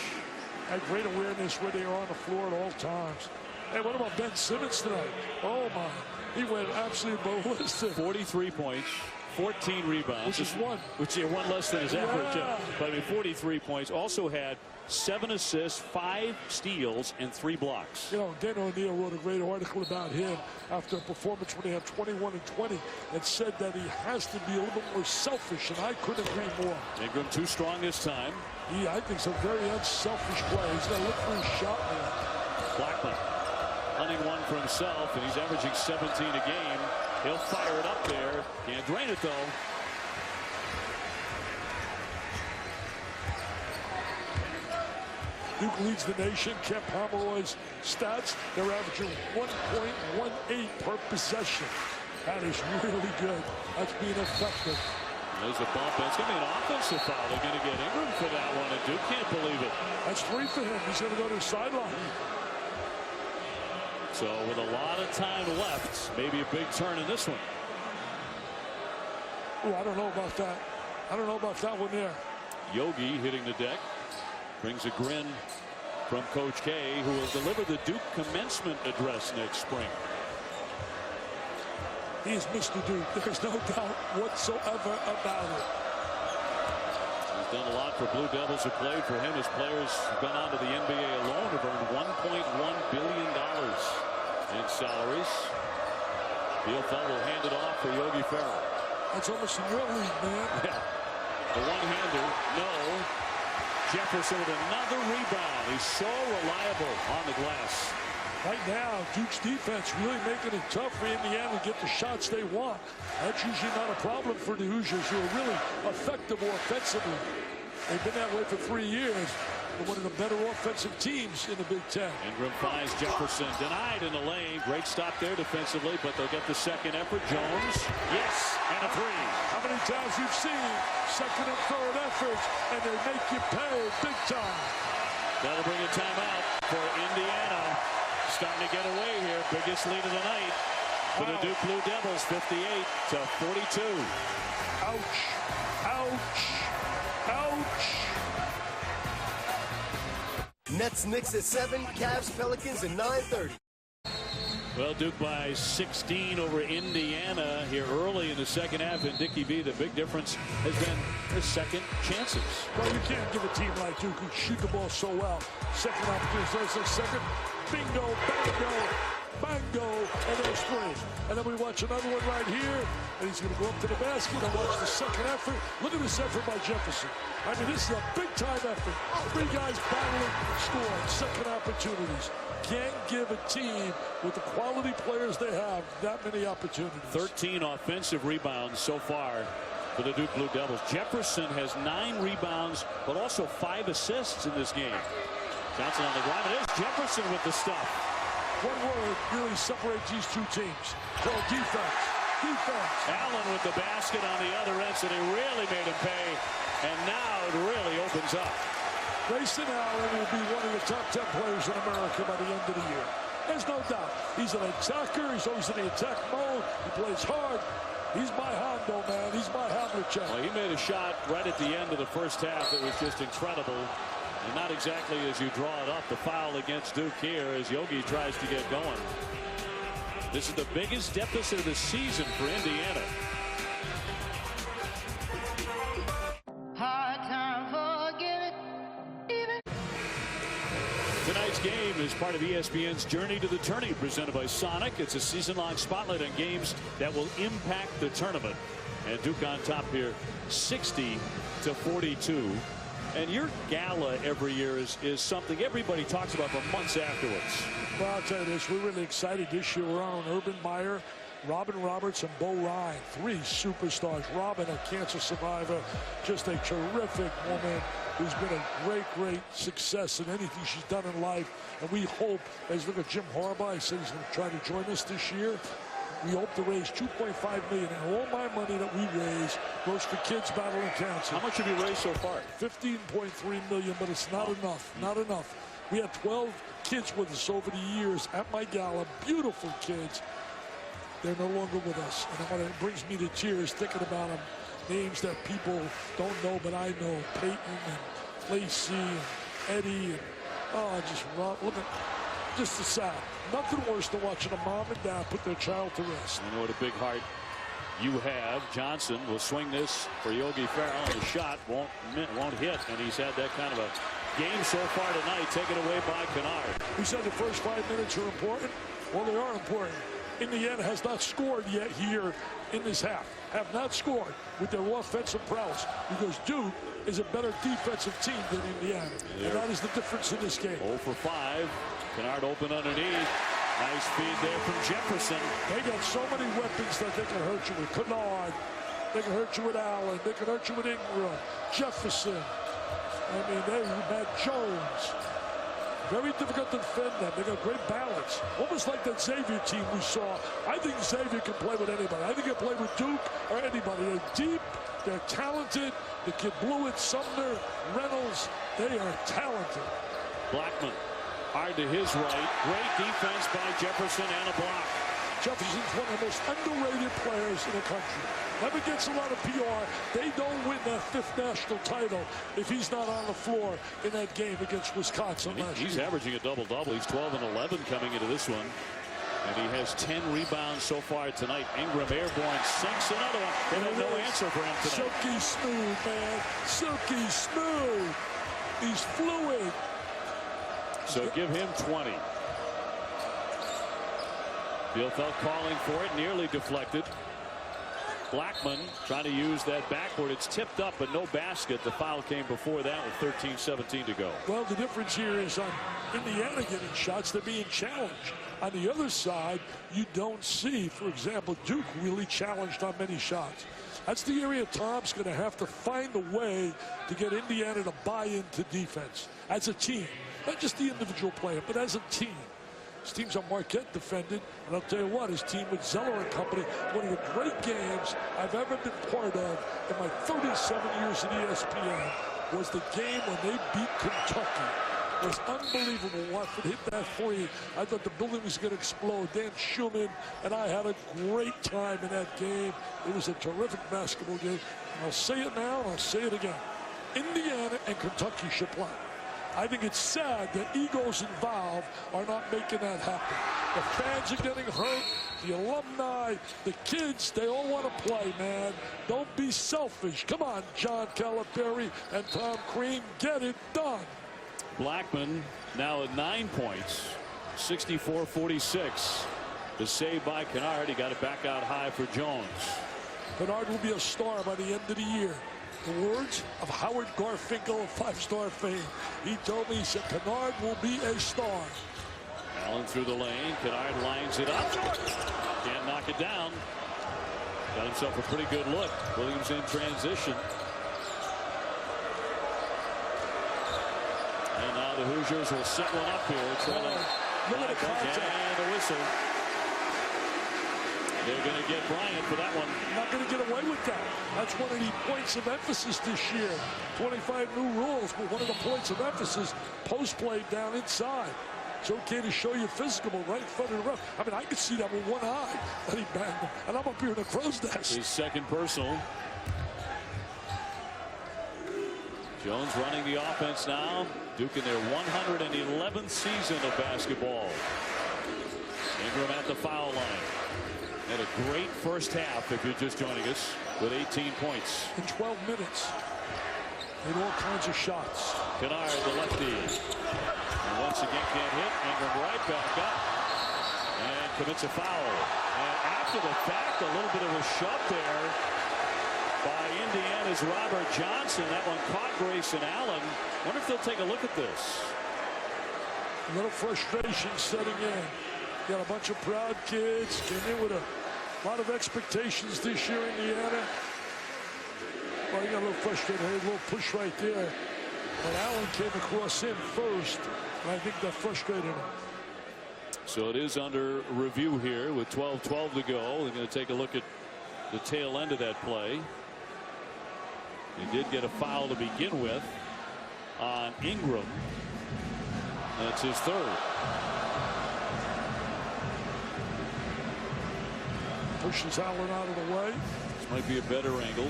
Had great awareness where they are on the floor at all times. Hey, what about Ben Simmons tonight? Oh, my. He went absolutely ballistic. 43 points, 14 rebounds. Which is one. Which is 1 less than his average. Yeah. But I mean, 43 points. Also had 7 assists, 5 steals, and 3 blocks. You know, Dan O'Neill wrote a great article about him after a performance when he had 21 and 20 and said that he has to be a little bit more selfish, and I couldn't agree more. Ingram too strong this time. I think it's a very unselfish play. He's going to look for his shot now. Blackman hunting one for himself, and he's averaging 17 a game. He'll fire it up there. Can't drain it, though. Duke leads the nation. Kemp Pomeroy's stats, they're averaging 1.18 per possession. That is really good. That's being effective. There's a bump. It's going to be an offensive foul. They're going to get Ingram for that one, and Duke can't believe it. That's 3 for him. He's going to go to the sideline. So with a lot of time left, maybe a big turn in this one. Oh, I don't know about that. I don't know about that one there. Yogi hitting the deck. Brings a grin from Coach K, who will deliver the Duke commencement address next spring. He is Mr. Duke. There's no doubt whatsoever about it. He's done a lot for Blue Devils who played for him. His players have gone on to the NBA alone, have earned $1.1 billion in salaries. Bielfeldt will hand it off for Yogi Ferrell. That's almost in your league, man. Yeah. The one-hander, no. Jefferson with another rebound. He's so reliable on the glass. Right now, Duke's defense really making it tough for Indiana to get the shots they want. That's usually not a problem for the Hoosiers, who are really effective offensively. They've been that way for 3 years. They're one of the better offensive teams in the Big Ten. Ingram finds Jefferson. Denied in the lane. Great stop there defensively, but they'll get the second effort. Jones. Yes, and a 3. How many times we've seen second and third efforts, and they make you pay big time. That'll bring a timeout for Indiana. Starting to get away here. Biggest lead of the night for the Duke Blue Devils, 58-42. Ouch. Ouch. Ouch. Nets, Knicks at 7, Cavs, Pelicans at 9:30. Well, Duke by 16 over Indiana here early in the second half. And Dickie V, the big difference has been the second chances. Well, you can't give a team like Duke who shoot the ball so well. Second opportunity, so second, bingo, bango, bango, and there's three. And then we watch another one right here, and he's going to go up to the basket and watch the second effort. Look at this effort by Jefferson. I mean, this is a big-time effort. Three guys battling, scoring, second opportunities. Can't give a team with the quality players they have that many opportunities. 13 offensive rebounds so far for the Duke Blue Devils. Jefferson has 9 rebounds, but also 5 assists in this game. Johnson on the ground. It is Jefferson with the stuff. One word really separates these two teams. Called defense. Defense. Allen with the basket on the other end, so they really made him pay. And now it really opens up. Grayson Allen will be one of the top 10 players in America by the end of the year. There's no doubt. He's an attacker. He's always in the attack mode. He plays hard. He's my Hondo, man. He's my Havlicek. Well, he made a shot right at the end of the first half that was just incredible. And not exactly as you draw it up. The foul against Duke here as Yogi tries to get going. This is the biggest deficit of the season for Indiana. Tonight's game is part of ESPN's Journey to the Tourney, presented by Sonic. It's a season-long spotlight on games that will impact the tournament. And Duke on top here, 60-42. And your gala every year is something everybody talks about for months afterwards. Well, I'll tell you this, we're really excited this year. We're on Urban Meyer, Robin Roberts, and Bo Ryan. 3 superstars. Robin, a cancer survivor, just a terrific woman who's been a great success in anything she's done in life. And we hope, as you look at Jim Harbaugh, he said he's going to try to join us this year. We hope to raise $2.5 million, and all my money that we raise goes for kids battling cancer. How much have you raised so far? $15.3 million, but it's not enough. Not enough. We had 12 kids with us over the years at my gala. Beautiful kids. They're no longer with us, and it brings me to tears thinking about them. Names that people don't know, but I know. Peyton and Lacey and Eddie. And, look at just the sad. Nothing worse than watching a mom and dad put their child to rest. I know what a big heart you have. Johnson will swing this for Yogi Ferrell, and the shot won't hit, and he's had that kind of a game so far tonight, taken away by Kennard. We said the first 5 minutes are important. Well, they are important. Indiana has not scored yet here in this half. Have not scored with their offensive prowess, because Duke is a better defensive team than Indiana. And that is the difference in this game. 0 for 5. Kennard open underneath. Nice feed there from Jefferson. They got so many weapons that they can hurt you with. Kennard. They can hurt you with Allen. They can hurt you with Ingram. Jefferson. I mean, Matt Jones. Very difficult to defend them. They got great balance. Almost like that Xavier team we saw. I think Xavier can play with anybody. I think he can play with Duke or anybody. They're deep. They're talented. The kid Blewett, Sumner, Reynolds. They are talented. Blackman hard to his right. Great defense by Jefferson and a block. Jefferson's one of the most underrated players in the country. Never gets a lot of PR. They don't win that 5th national title if he's not on the floor in that game against Wisconsin last year. He's averaging a double-double. He's 12 and 11 coming into this one. And he has 10 rebounds so far tonight. Ingram airborne, sinks another one. They have no answer for him tonight. Silky smooth, man. Silky smooth. He's fluid. So give him 20. Bielfeldt calling for it, nearly deflected. Blackman trying to use that backward. It's tipped up, but no basket. The foul came before that with 13-17 to go. Well, the difference here is on Indiana getting shots, they're being challenged. On the other side, you don't see, for example, Duke really challenged on many shots. That's the area Tom's going to have to find a way to get Indiana to buy into defense as a team. Not just the individual player, but as a team. His team's on Marquette defended, and I'll tell you what, his team with Zeller and company, one of the great games I've ever been part of in my 37 years at ESPN was the game when they beat Kentucky. It was unbelievable. Watford hit that three. I thought the building was going to explode. Dan Schumann and I had a great time in that game. It was a terrific basketball game. And I'll say it now, and I'll say it again. Indiana and Kentucky should play. I think it's sad that egos involved are not making that happen. The fans are getting hurt. The alumni, the kids, they all want to play, man. Don't be selfish. Come on, John Calipari and Tom Crean, get it done. Blackman now at 9 points, 64-46. The save by Kennard. He got it back out high for Jones. Kennard will be a star by the end of the year. The words of Howard Garfinkel of 5-Star fame. He told me, he said, Kennard will be a star. Allen through the lane. Kennard lines it up. Can't knock it down. Got himself a pretty good look. Williams in transition. And now the Hoosiers will set one up here. Look at the contact. And the whistle. They're going to get Bryant for that one. Not going to get away with that. That's one of the points of emphasis this year. 25 new rules, but one of the points of emphasis, post play down inside. It's okay to show you physical, but right in front of the ref. I mean, I could see that with one eye that he banged him. And I'm up here in the crow's nest. His second personal. Jones running the offense now. Duke in their 111th season of basketball. Ingram at the foul line. Had a great first half if you're just joining us with 18 points. In 12 minutes. Made all kinds of shots. Kennard, the lefty. And once again can't hit. Ingram right back up. And commits a foul. And after the fact, a little bit of a shove there by Indiana's Robert Johnson. That one caught Grayson Allen. Wonder if they'll take a look at this. A little frustration setting in. Got a bunch of proud kids. Came in with a lot of expectations this year, Indiana. Well, he got a little frustrated. A little push right there. But Allen came across him first. And I think that frustrated him. So it is under review here with 12:12 to go. They're going to take a look at the tail end of that play. They did get a foul to begin with on Ingram. That's his third. Pushes Allen out of the way. This might be a better angle.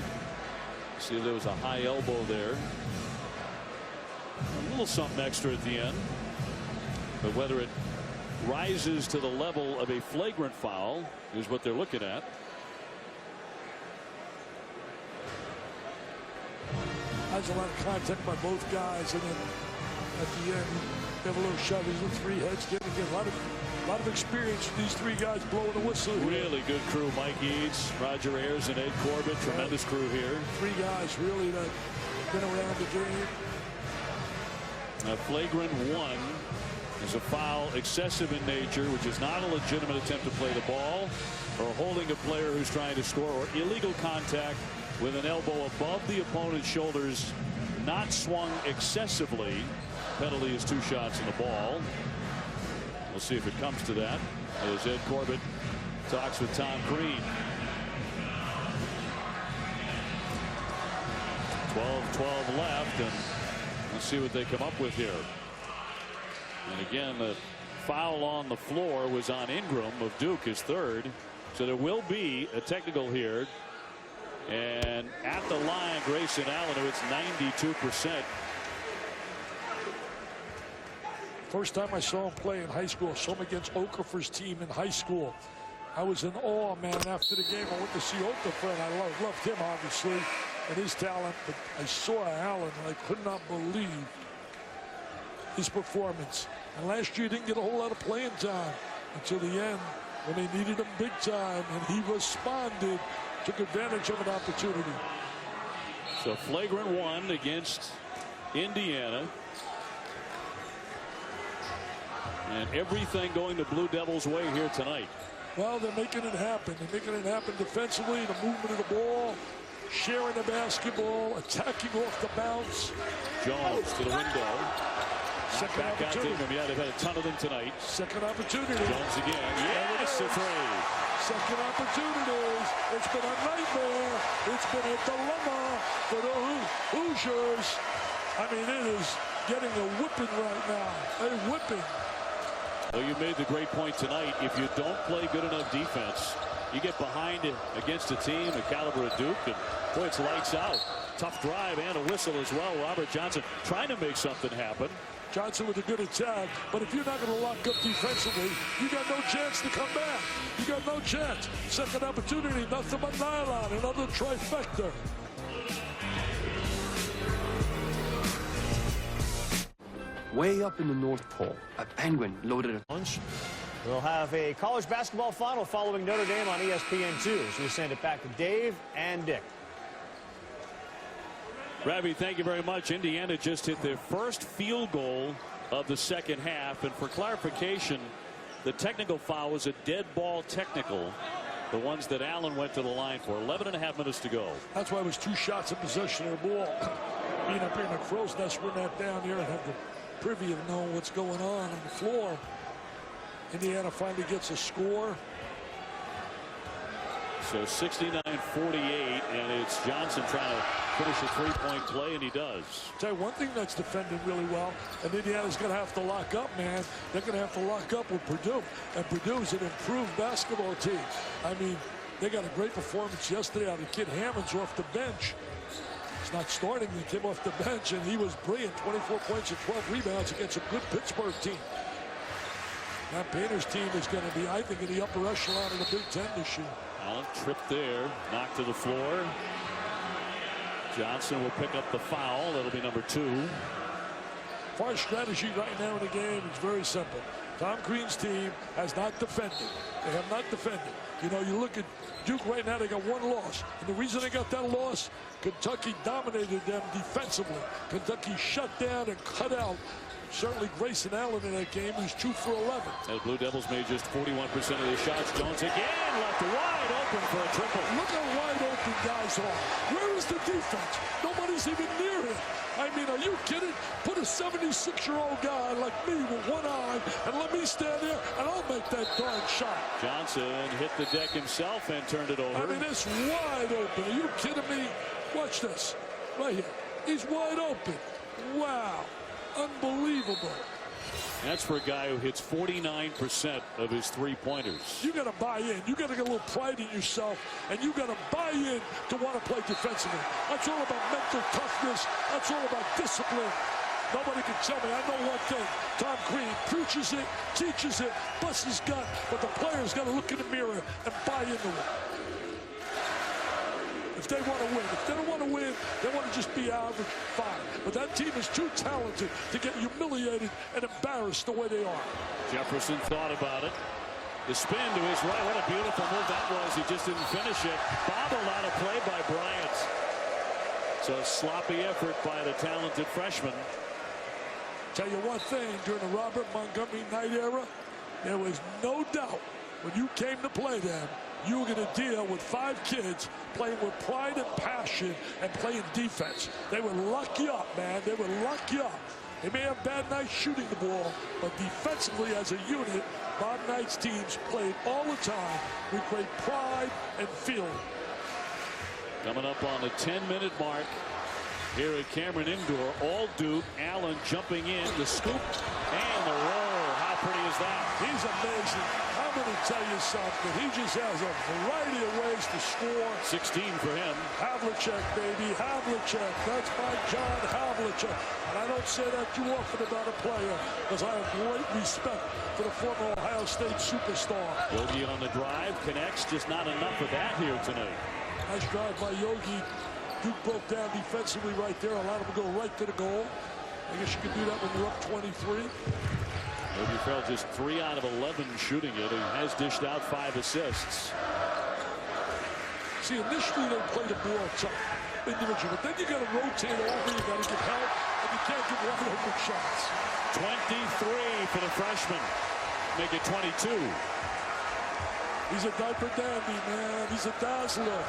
See if there was a high elbow there. A little something extra at the end. But whether it rises to the level of a flagrant foul is what they're looking at. Has a lot of contact by both guys, and then at the end, they have a little shove. These are three heads getting a lot of experience with these three guys blowing the whistle. Really good crew. Mike Eads, Roger Ayers, and Ed Corbett. Tremendous crew here. Three guys really that have been around the game. A flagrant one is a foul excessive in nature, which is not a legitimate attempt to play the ball, or holding a player who's trying to score, or illegal contact with an elbow above the opponent's shoulders, not swung excessively. Penalty is 2 shots in the ball. We'll see if it comes to that as Ed Corbett talks with Tom Crean. 12-12 left, and we'll see what they come up with here. And again, the foul on the floor was on Ingram of Duke, his third. So there will be a technical here. And at the line, Grayson Allen, who it's 92%. First time I saw him play in high school, I saw him against Okafor's team in high school. I was in awe, man. After the game, I went to see Okafor, and I loved him, obviously, and his talent. But I saw Allen, and I could not believe his performance. And last year, he didn't get a whole lot of playing time until the end when they needed him big time, and he responded, took advantage of an opportunity. So flagrant one against Indiana. And everything going the Blue Devils' way here tonight. Well, they're making it happen. They're making it happen defensively, the movement of the ball, sharing the basketball, attacking off the bounce. Jones to the window. Second Back out to opportunity. him. Yeah, they've had a ton of them tonight. Second opportunity. Jones again. Yes, a three. Second opportunities. It's been a nightmare. It's been a dilemma for the Hoosiers. I mean, it is getting a whipping right now. A whipping. Well, you made the great point tonight. If you don't play good enough defense, you get behind against a team the caliber of Duke, and Boy, it's lights out. Tough drive and a whistle as well. Robert Johnson trying to make something happen. Johnson with a good attack, but if you're not going to lock up defensively, you got no chance to come back. You got no chance. Second opportunity, nothing but nylon, another trifecta. Way up in the North Pole, a penguin loaded a Lunch. We'll have a college basketball final following Notre Dame on ESPN2. So we send it back to Dave and Dick. Ravi, thank you very much. Indiana just hit their first field goal of the second half. And for clarification, the technical foul was a dead ball technical. The ones that Allen went to the line for. 11.5 minutes to go. That's why it was 2 shots in possession of the ball. Being up here in the crow's nest, run that down here and have the privy of knowing what's going on the floor. Indiana finally gets a score. So 69-48, and it's Johnson trying to finish a three-point play, and he does. Tell you one thing that's defending really well, and Indiana's going to have to lock up, man. They're going to have to lock up with Purdue, and Purdue's an improved basketball team. I mean, they got a great performance yesterday out of Kid Hammonds off the bench. He's not starting. He came off the bench, and he was brilliant. 24 points and 12 rebounds against a good Pittsburgh team. Matt Painter's team is going to be, I think, in the upper echelon of the Big Ten this year. Allen tripped there, knocked to the floor. Johnson will pick up the foul. That'll be number 2. Our strategy right now in the game is very simple. Tom Crean's team has not defended. They have not defended. You know, you look at Duke right now, they got 1 loss. And the reason they got that loss, Kentucky dominated them defensively. Kentucky shut down and cut out certainly Grayson Allen in that game, who's 2 for 11. The Blue Devils made just 41% of their shots. Jones again left wide open for a triple. Look how wide open guys are. Where is the defense? Nobody's even near him. I mean, are you kidding? Put a 76-year-old guy like me with 1 eye and let me stand there and I'll make that darn shot. Johnson hit the deck himself and turned it over. I mean, it's wide open. Are you kidding me? Watch this. Right here. He's wide open. Wow. Unbelievable. That's for a guy who hits 49% of his three-pointers. You got to buy in. You got to get a little pride in yourself, and you got to buy in to want to play defensively. That's all about mental toughness. That's all about discipline. Nobody can tell me. I know one thing. Tom Crean preaches it, teaches it, busts his gut, but the players got to look in the mirror and buy into it. If they want to win. If they don't want to win, they want to just be average, fine. But that team is too talented to get humiliated and embarrassed the way they are. Jefferson thought about it. The spin to his right. What a beautiful move that was. He just didn't finish it. Bobbled out of play by Bryant. So a sloppy effort by the talented freshman. Tell you one thing, during the Robert Montgomery Knight era, there was no doubt when you came to play them, you were going to deal with 5 kids playing with pride and passion and playing defense. They would lock you up, man. They would lock you up. They may have bad nights shooting the ball, but defensively as a unit, Bob Knight's teams played all the time with great pride and feeling. Coming up on the 10-minute mark here at Cameron Indoor. All Duke. Allen jumping in. The scoop and the roll. How pretty is that? He's amazing. I'm going to tell you something. He just has a variety of ways to score. 16 for him. Havlicek, baby. Havlicek. That's my John Havlicek. And I don't say that too often about a player because I have great respect for the former Ohio State superstar. Yogi on the drive. Connects. Just not enough of that here tonight. Nice drive by Yogi. Duke broke down defensively right there. Allowed him to go right to the goal. I guess you can do that when you're up 23. Yogi Ferrell just 3 out of 11 shooting it. He has dished out 5 assists. See, initially they play the ball tough, individual, but then you got to rotate over. You got to get help, and you can't get wide open shots. 23 for the freshman. Make it 22. He's a diaper dandy, man. He's a dazzler.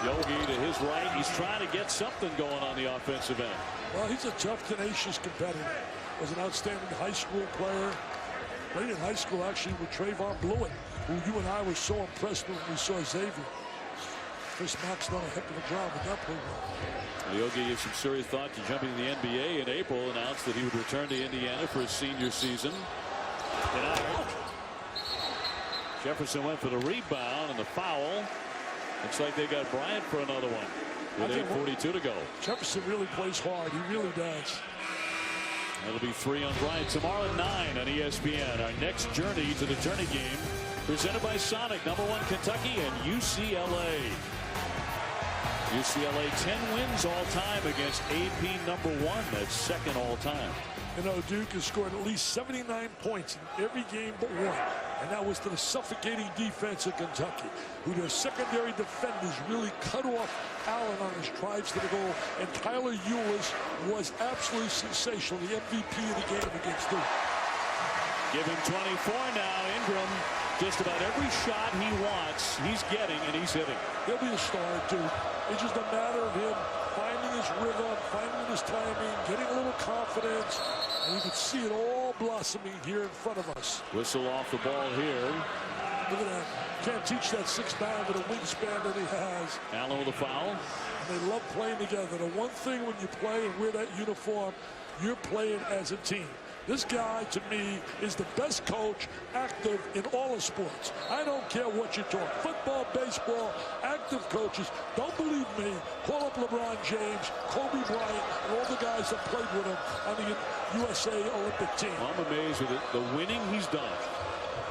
Yogi to his right. He's trying to get something going on the offensive end. Well, he's a tough, tenacious competitor. Was an outstanding high school player. Played in high school, actually, with Trayvon Blewett, who you and I were so impressed with when we saw Xavier. Chris Mack's done a heck of a job with that program. Yogi gave some serious thought to jumping to the NBA in April. Announced that he would return to Indiana for his senior season. Jefferson went for the rebound and the foul. Looks like they got Bryant for another one with 8:42 to go. Jefferson really plays hard. He really does. It'll be 3 on Bryant tomorrow at 9 on ESPN. Our next journey to the tourney game presented by Sonic, #1 Kentucky and UCLA. UCLA 10 wins all time against AP #1. That's second all time. You know, Duke has scored at least 79 points in every game but one. And that was to the suffocating defense of Kentucky, who their secondary defenders really cut off Allen on his drives to the goal. And Tyler Eulis was absolutely sensational, the MVP of the game against Duke. Give him 24 now. Ingram, just about every shot he wants, he's getting, and he's hitting. He'll be a star at Duke. It's just a matter of him finding his rhythm, finding his timing, getting a little confidence. And you can see it all blossoming here in front of us. Whistle off the ball here. Look at that. Can't teach that 6'9" with a wingspan that he has. Allen with a foul. And they love playing together. The one thing when you play and wear that uniform, you're playing as a team. This guy, to me, is the best coach active in all of sports. I don't care what you talk. Football, baseball, active coaches. Don't believe me. Call up LeBron James, Kobe Bryant, and all the guys that played with him on the USA Olympic team. I'm amazed with it. The winning he's done,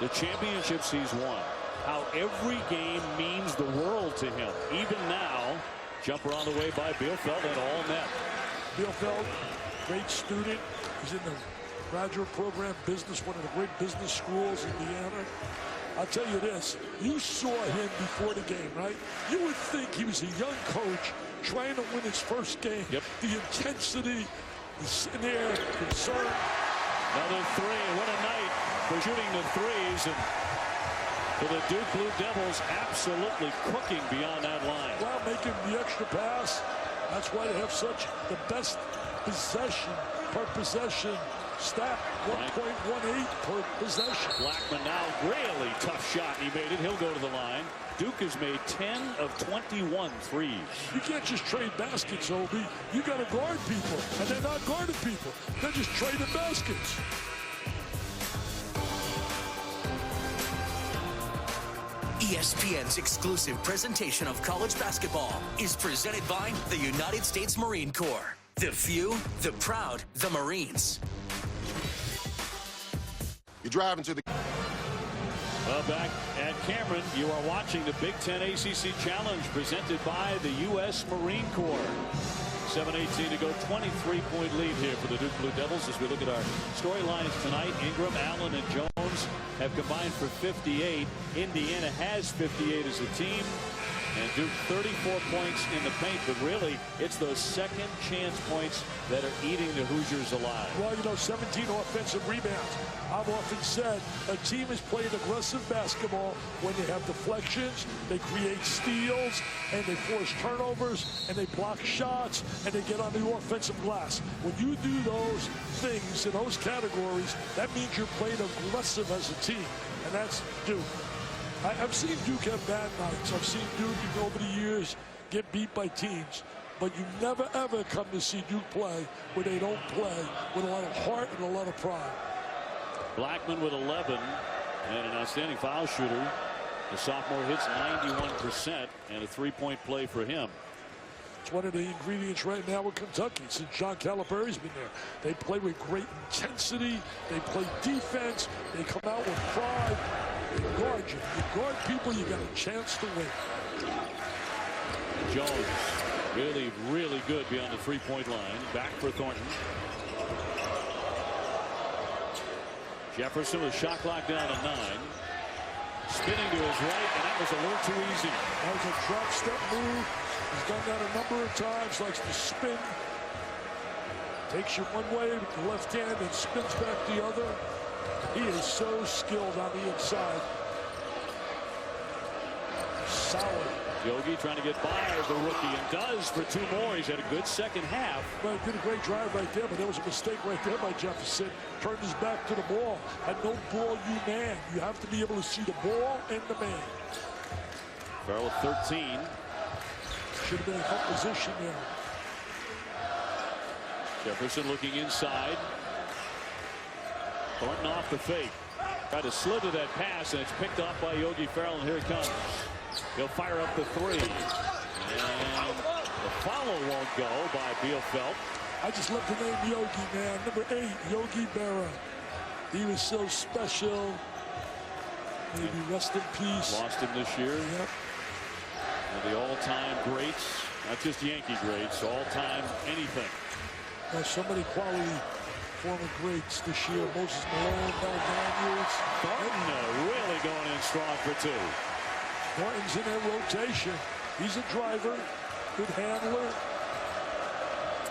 the championships he's won, how every game means the world to him. Even now, jumper on the way by Bielfeldt and all net. Bielfeldt, great student. He's in the graduate program business, one of the great business schools in Indiana. I'll tell you this, you saw him before the game, right? You would think he was a young coach trying to win his first game. Yep. The intensity, he's sitting there, concerned. Another three. What a night for shooting the threes. And for the Duke Blue Devils, absolutely cooking beyond that line. While making the extra pass, that's why they have such the best possession per possession stat, 1.18 per possession. Blackman now, really tough shot. He made it. He'll go to the line. Duke has made 10 of 21 threes. You can't just trade baskets, Obi. You got to guard people, and they're not guarding people. They're just trading baskets. ESPN's exclusive presentation of college basketball is presented by the United States Marine Corps. The few, the proud, the Marines. You're driving to the... Well, back at Cameron, you are watching the Big Ten ACC Challenge presented by the U.S. Marine Corps. 7:18 to go, 23-point lead here for the Duke Blue Devils as we look at our storylines tonight. Ingram, Allen, and Jones have combined for 58. Indiana has 58 as a team. And Duke 34 points in the paint, but really it's those second chance points that are eating the Hoosiers alive. Well, you know, 17 offensive rebounds. I've often said a team is playing aggressive basketball when they have deflections, they create steals, and they force turnovers, and they block shots, and they get on the offensive glass. When you do those things in those categories, that means you're playing aggressive as a team, and that's Duke. I've seen Duke have bad nights. I've seen Duke over the years get beat by teams. But you never, ever come to see Duke play where they don't play with a lot of heart and a lot of pride. Blackman with 11 and an outstanding foul shooter. The sophomore hits 91% and a three-point play for him. It's one of the ingredients right now with Kentucky since John Calipari's been there. They play with great intensity. They play defense. They come out with pride. They guard you. You guard people, you got a chance to win. Jones really, really good beyond the three-point line. Back for Thornton. Jefferson with shot clock down to 9. Spinning to his right, and that was a little too easy. That was a drop step move. He's done that a number of times, likes to spin. Takes you one way with the left hand and spins back the other. He is so skilled on the inside. Solid. Yogi trying to get by the rookie and does for 2 more. He's had a good second half. Well, he did a great drive right there, but there was a mistake right there by Jefferson. Turned his back to the ball. Had no ball, you man. You have to be able to see the ball and the man. Farrell with 13. Should have been in a good position there. Jefferson looking inside. Thornton off the fake. Tried to slither that pass, and it's picked off by Yogi Ferrell, and here it comes. He'll fire up the three. And the follow won't go by Bielfeldt. I just love the name Yogi, man. Number 8, Yogi Berra. He was so special. Maybe rest in peace. Lost him this year. Yep. And the all-time greats, not just Yankee greats, all-time anything. So many quality former greats this year. Moses Malone, Mel Daniels. Thornton really going in strong for 2. Thornton's in their rotation. He's a driver, good handler.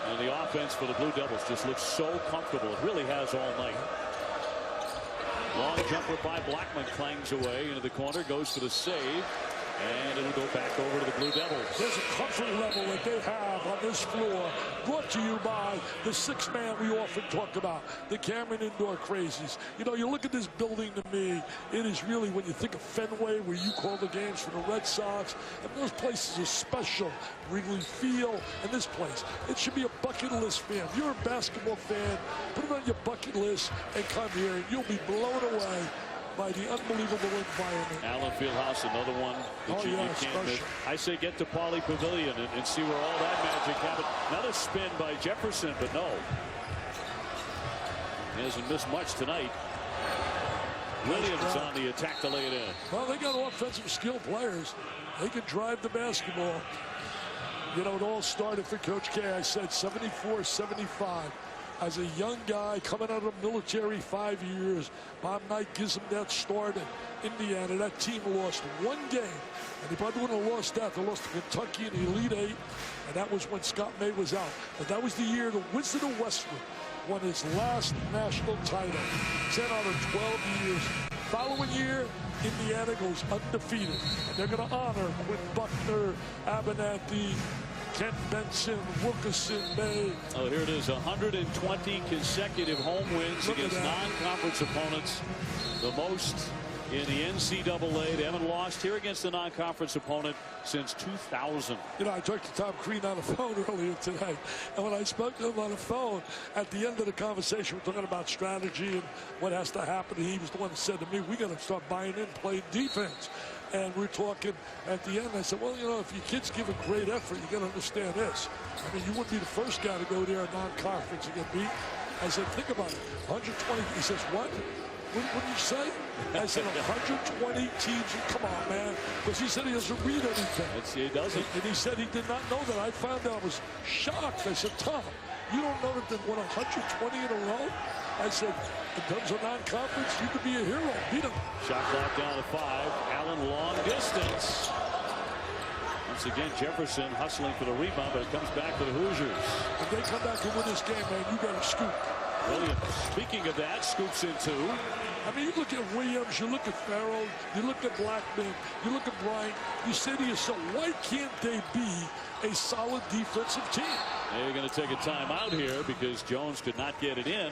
And the offense for the Blue Devils just looks so comfortable. It really has all night. Long jumper by Blackman clangs away into the corner, goes for the save. And it'll go back over to the Blue Devils. There's a comfort level that they have on this floor, brought to you by the 6-man we often talk about, the Cameron Indoor Crazies. You know, you look at this building, to me, it is really, when you think of Fenway, where you call the games for the Red Sox, and those places are special. Wrigley Field, and this place. It should be a bucket list fan. If you're a basketball fan, put it on your bucket list and come here, and you'll be blown away by the unbelievable environment. Allen Fieldhouse, another one that you can't miss. I say get to Pauley Pavilion and see where all that magic happened. Another spin by Jefferson, but no. He hasn't missed much tonight. Williams on the attack to lay it in. Well, they got offensive skill players. They can drive the basketball. You know, it all started for Coach K. I said 74-75. As a young guy coming out of the military, 5 years, Bob Knight gives him that start in Indiana. That team lost 1 game. And they probably wouldn't have lost that. They lost to Kentucky in the Elite 8. And that was when Scott May was out. But that was the year the Wizard of Westwood won his last national title. 10 out of 12 years. Following year, Indiana goes undefeated. And they're going to honor Quinn Buckner, Abernathy, Ken Benson, Wilkerson, May. Oh, here it is, 120 consecutive home wins against non-conference opponents. The most in the NCAA. They haven't lost here against the non-conference opponent since 2000. You know, I talked to Tom Crean on the phone earlier today. And when I spoke to him on the phone, at the end of the conversation, we're talking about strategy and what has to happen. He was the one that said to me, we got to start buying in, playing defense. And we're talking at the end. I said, well, you know, if your kids give a great effort, you got to understand this. I mean, you wouldn't be the first guy to go there in non-conference and get beat. I said, think about it. 120. He says, what? What did you say? I said, 120 teams. Come on, man. Because he said he doesn't read anything. He doesn't. And he said he did not know that. I found out. I was shocked. I said, Tom, you don't know that they won 120 in a row? I said, in terms of non-conference, you could be a hero. Beat him. Shot clock down to 5. Allen long distance. Once again, Jefferson hustling for the rebound, but it comes back to the Hoosiers. If they come back and win this game, man, you got to scoop. Williams, speaking of that, scoops in 2. I mean, you look at Williams, you look at Farrell, you look at Blackman, you look at Bryant, you say to yourself, why can't they be a solid defensive team? They're going to take a timeout here because Jones could not get it in.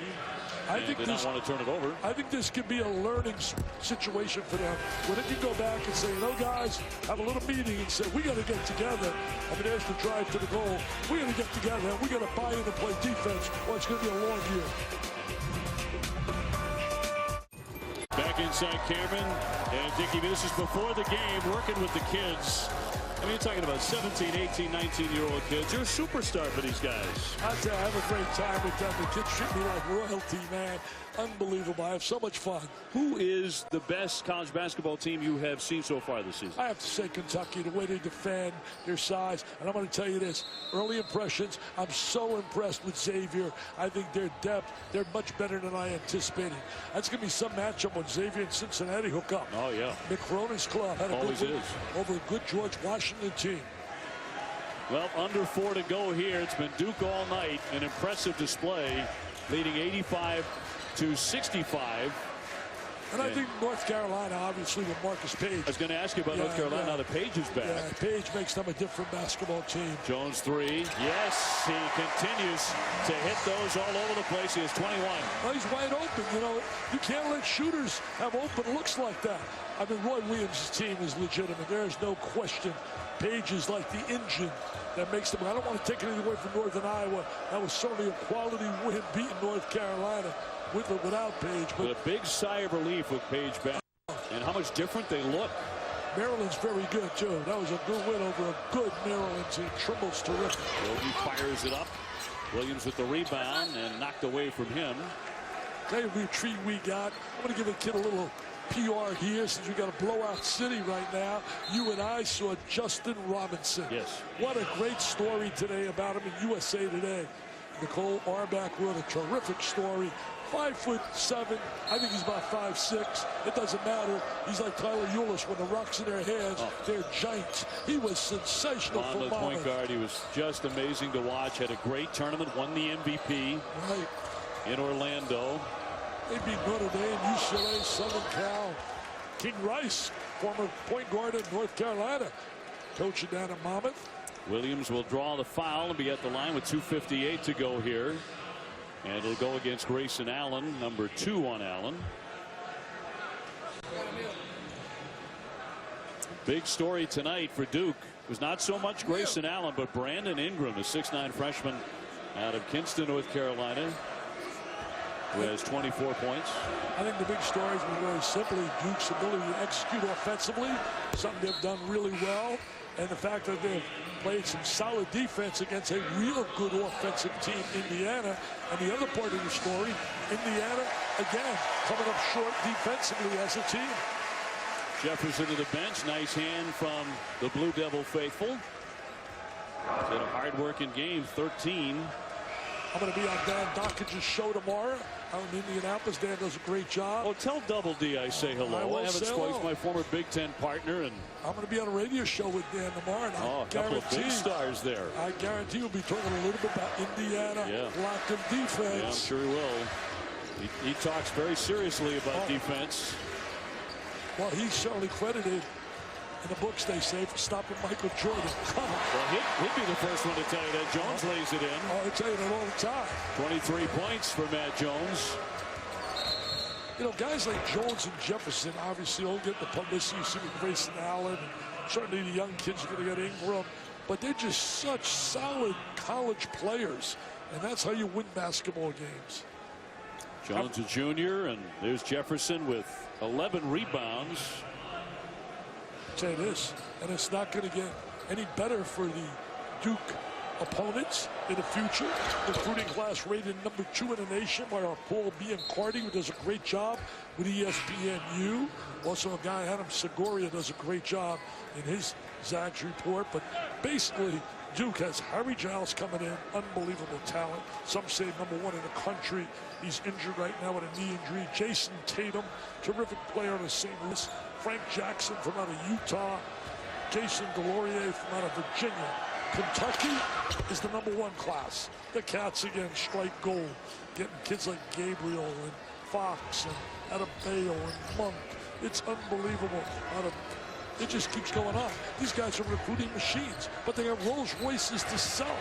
I think did not want to turn it over. I think this could be a learning situation for them, where they can go back and say, you know, guys, have a little meeting and say, we got to get together. I mean, there's the drive to the goal. We got to get together, and we got to buy in and play defense, or it's going to be a long year. Back inside Cameron, and Dickie, this is before the game, working with the kids. I mean, you're talking about 17, 18, 19-year-old kids. You're a superstar for these guys. I tell you, I have a great time with them. The kids treat me like royalty, man. Unbelievable. I have so much fun. Who is the best college basketball team you have seen so far this season? I have to say Kentucky, the way they defend, their size. And I'm going to tell you this, early impressions, I'm so impressed with Xavier. I think their depth, they're much better than I anticipated. That's going to be some matchup when Xavier and Cincinnati hook up. Oh, yeah. McCronin's club had a Always good win is. over a good George Washington team. Well, under 4 to go here. It's been Duke all night. An impressive display, leading 85-65. And I think North Carolina, obviously, with Marcus Page. I was going to ask you about North Carolina. Now the Page is back. Yeah, Page makes them a different basketball team. Jones 3. Yes, he continues to hit those all over the place. He has 21. Well, he's wide open. You know, you can't let shooters have open looks like that. I mean, Roy Williams' team is legitimate. There is no question. Page is like the engine that makes them. I don't want to take anything away from Northern Iowa. That was certainly a quality win beating North Carolina with or without Page. But a big sigh of relief with Page back. And how much different they look. Maryland's very good, too. That was a good win over a good Maryland team. Trimble's terrific. Bogey fires it up. Williams with the rebound and knocked away from him. Tell you what treat we got. I'm going to give a kid a little PR here since we got a blowout city right now. You and I saw Justin Robinson. Yes. What a great story today about him in USA Today. Nicole Auerbach wrote a terrific story. 5'7". I think he's about 5'6". It doesn't matter. He's like Tyler Ulis. When the rock's in their hands, they're giants. He was sensational for the point guard. He was just amazing to watch. Had a great tournament. Won the MVP in Orlando. They beat Notre Dame, UCLA, Southern Cal. King Rice, former point guard in North Carolina, coaching down at Monmouth. Williams will draw the foul and be at the line with 2:58 to go here. And it'll go against Grayson Allen, number 2 on Allen. Big story tonight for Duke. It was not so much Grayson Allen, but Brandon Ingram, a 6'9" freshman out of Kinston, North Carolina, who has 24 points. I think the big story has been very simply Duke's ability to execute offensively, something they've done really well, and the fact that they've played some solid defense against a real good offensive team, Indiana. And the other part of the story, Indiana, again, coming up short defensively as a team. Jefferson to the bench. Nice hand from the Blue Devil faithful. It's been a hard-working game, 13. I'm going to be on Dan Dockage's show tomorrow out in Indianapolis. Dan does a great job. Oh, tell Double D I say hello. I haven't spoken to my former Big Ten partner. And I'm going to be on a radio show with Dan tomorrow. And a couple of big stars there. I guarantee we'll be talking a little bit about Indiana, lack of defense. Yeah, I'm sure he will. He talks very seriously about defense. Well, he's certainly credited in the books, they say, for stopping Michael Jordan. Well, he'd be the first one to tell you that. Jones lays it in. Oh, I tell you that all the time. 23 points for Matt Jones. You know, guys like Jones and Jefferson obviously don't get the publicity you see with Grayson Allen. And certainly the young kids are going to get Ingram. But they're just such solid college players. And that's how you win basketball games. Jones a junior, and there's Jefferson with 11 rebounds. Say this, and it's not going to get any better for the Duke opponents in the future. Recruiting class rated number 2 in the nation by our Paul Biancardi, who does a great job with ESPNU. Also, a guy, Adam Segoria, does a great job in his Zags report. But basically, Duke has Harry Giles coming in, unbelievable talent. Some say number 1 in the country. He's injured right now with a knee injury. Jason Tatum, terrific player on the St. Louis. Frank Jackson from out of Utah. Jason Delorier from out of Virginia. Kentucky is the number 1 class. The Cats again strike gold, getting kids like Gabriel and Fox and Adebayo and Monk. It's unbelievable. It just keeps going on. These guys are recruiting machines, but they have Rolls Royces to sell.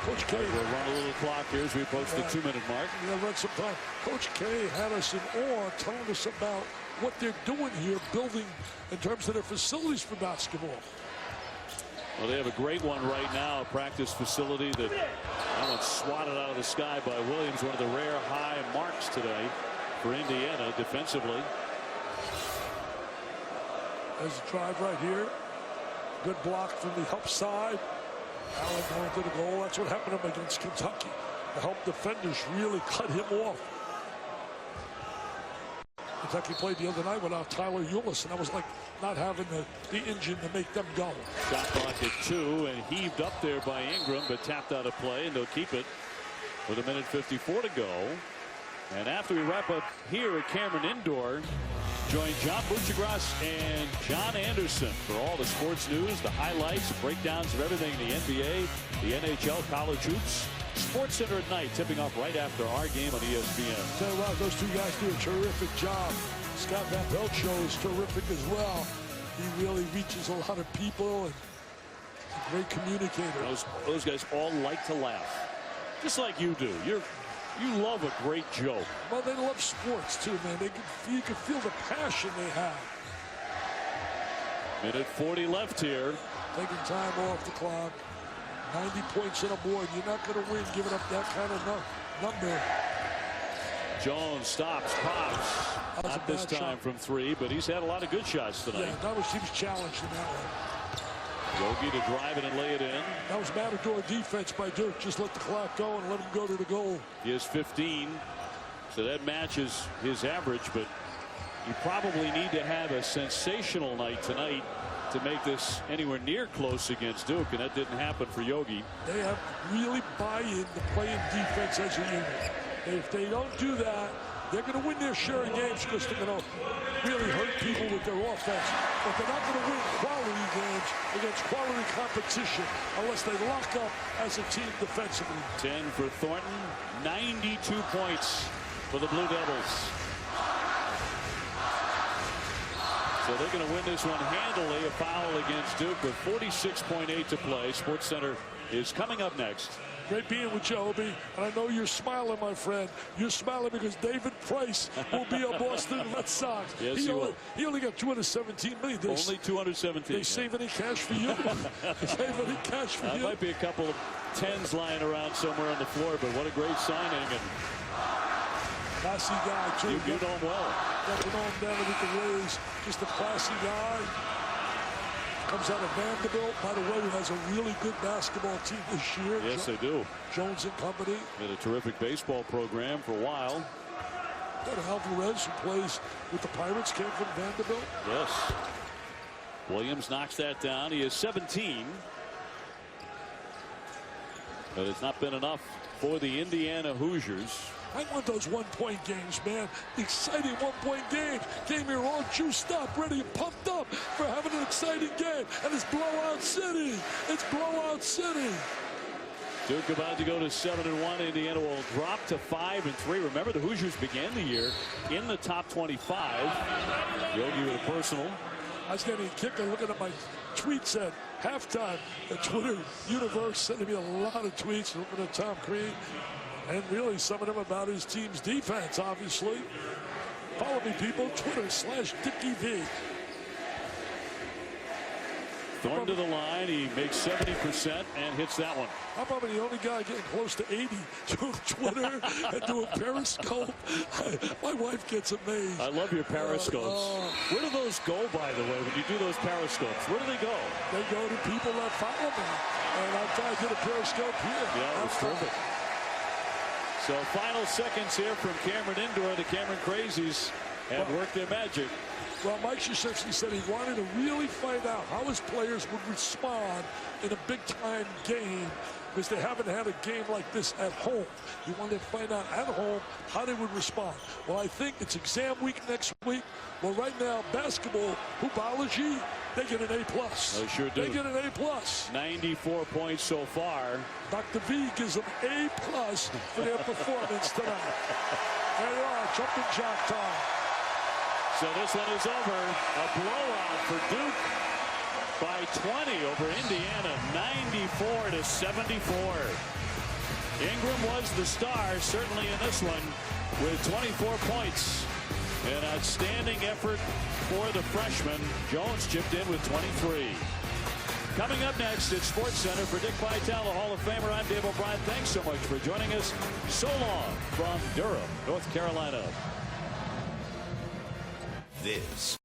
Coach K. We'll run a little clock here as we approach the 2-minute mark. We'll run some time. Coach K had us in awe, telling us about what they're doing here, building in terms of their facilities for basketball. Well, they have a great one right now, a practice facility that was swatted out of the sky by Williams, one of the rare high marks today for Indiana defensively. There's a drive right here. Good block from the help side. Allen going to the goal. That's what happened to him against Kentucky. The help defenders really cut him off. Kentucky played the other night without Tyler Ulis, and that was like not having the engine to make them go. Shot clock at 2 and heaved up there by Ingram, but tapped out of play, and they'll keep it with 1:54 to go. And after we wrap up here at Cameron Indoor, join John Buccigross and John Anderson for all the sports news, the highlights, breakdowns of everything in the NBA, the NHL, college hoops. Sports Center at night, tipping off right after our game on ESPN. Tell you what, those 2 guys do a terrific job. Scott Van Pelt show is terrific as well. He really reaches a lot of people and a great communicator. Those guys all like to laugh, just like you do. You love a great joke. Well, they love sports too, man. You can feel the passion they have. 1:40 left here. Taking time off the clock. 90 points on the board. You're not going to win giving up that kind of number. Jones stops, pops. That was Not a this bad time shot. from 3, but he's had a lot of good shots tonight. Yeah, he was challenged in that one. Yogi to drive it and lay it in. That was matador defense by Duke. Just let the clock go and let him go to the goal. He has 15, so that matches his average, but you probably need to have a sensational night tonight to make this anywhere near close against Duke, and that didn't happen for Yogi. They have really buy-in to playing defense as a unit. If they don't do that, they're going to win their share of games because they're going to really hurt people with their offense. But they're not going to win quality games against quality competition unless they lock up as a team defensively. 10 for Thornton, 92 points for the Blue Devils. So they're going to win this one handily. A foul against Duke with 46.8 to play. SportsCenter is coming up next. Great being with you, Obi. And I know you're smiling, my friend. You're smiling because David Price will be a Boston Red Sox. Yes, he will. He only got $217 million. Only 217. They save any cash for you? They save any cash for you? There might be a couple of tens lying around somewhere on the floor, but what a great signing. And classy guy, too. you know him well. Got to know him down with the Rays. Just a classy guy. Comes out of Vanderbilt, by the way, who has a really good basketball team this year. Yes, they do. Jones and company. Had a terrific baseball program for a while. Got Alvarez, who plays with the Pirates, came from Vanderbilt. Yes. Williams knocks that down. He is 17. But it's not been enough for the Indiana Hoosiers. I want those one-point games, man. Exciting one-point games. Came here all juiced up, ready and pumped up for having an exciting game. And it's blowout city. It's blowout city. Duke about to go to 7-1. Indiana will drop to 5-3. Remember, the Hoosiers began the year in the top 25. Yogi with a personal. I was getting a kick looking at my tweets at halftime. The Twitter universe sending me a lot of tweets looking at Tom Crean. And really, some of them about his team's defense, obviously. Follow me, people. Twitter/DickieV. Thornton to the line. He makes 70% and hits that one. I'm probably the only guy getting close to 80 doing Twitter and doing Periscope. My wife gets amazed. I love your Periscopes. Where do those go, by the way, when you do those Periscopes? Where do they go? They go to people that follow me. And I did a Periscope here. Yeah, it was terrific. So final seconds here from Cameron Indoor. The Cameron Crazies have worked their magic. Well, Mike Krzyzewski said he wanted to really find out how his players would respond in a big-time game because they haven't had a game like this at home. He wanted to find out at home how they would respond. Well, I think it's exam week next week. Well, right now, basketball, Hoopology, they get an A+. They sure do. They get an A+. 94 points so far. Dr. V gives them A+ for their performance tonight. There you are, jumping jack time. So this one is over. A blowout for Duke by 20 over Indiana, 94-74. Ingram was the star, certainly in this one, with 24 points. An outstanding effort for the freshman. Jones chipped in with 23. Coming up next at SportsCenter for Dick Vitale, a Hall of Famer. I'm Dave O'Brien. Thanks so much for joining us. So long from Durham, North Carolina. This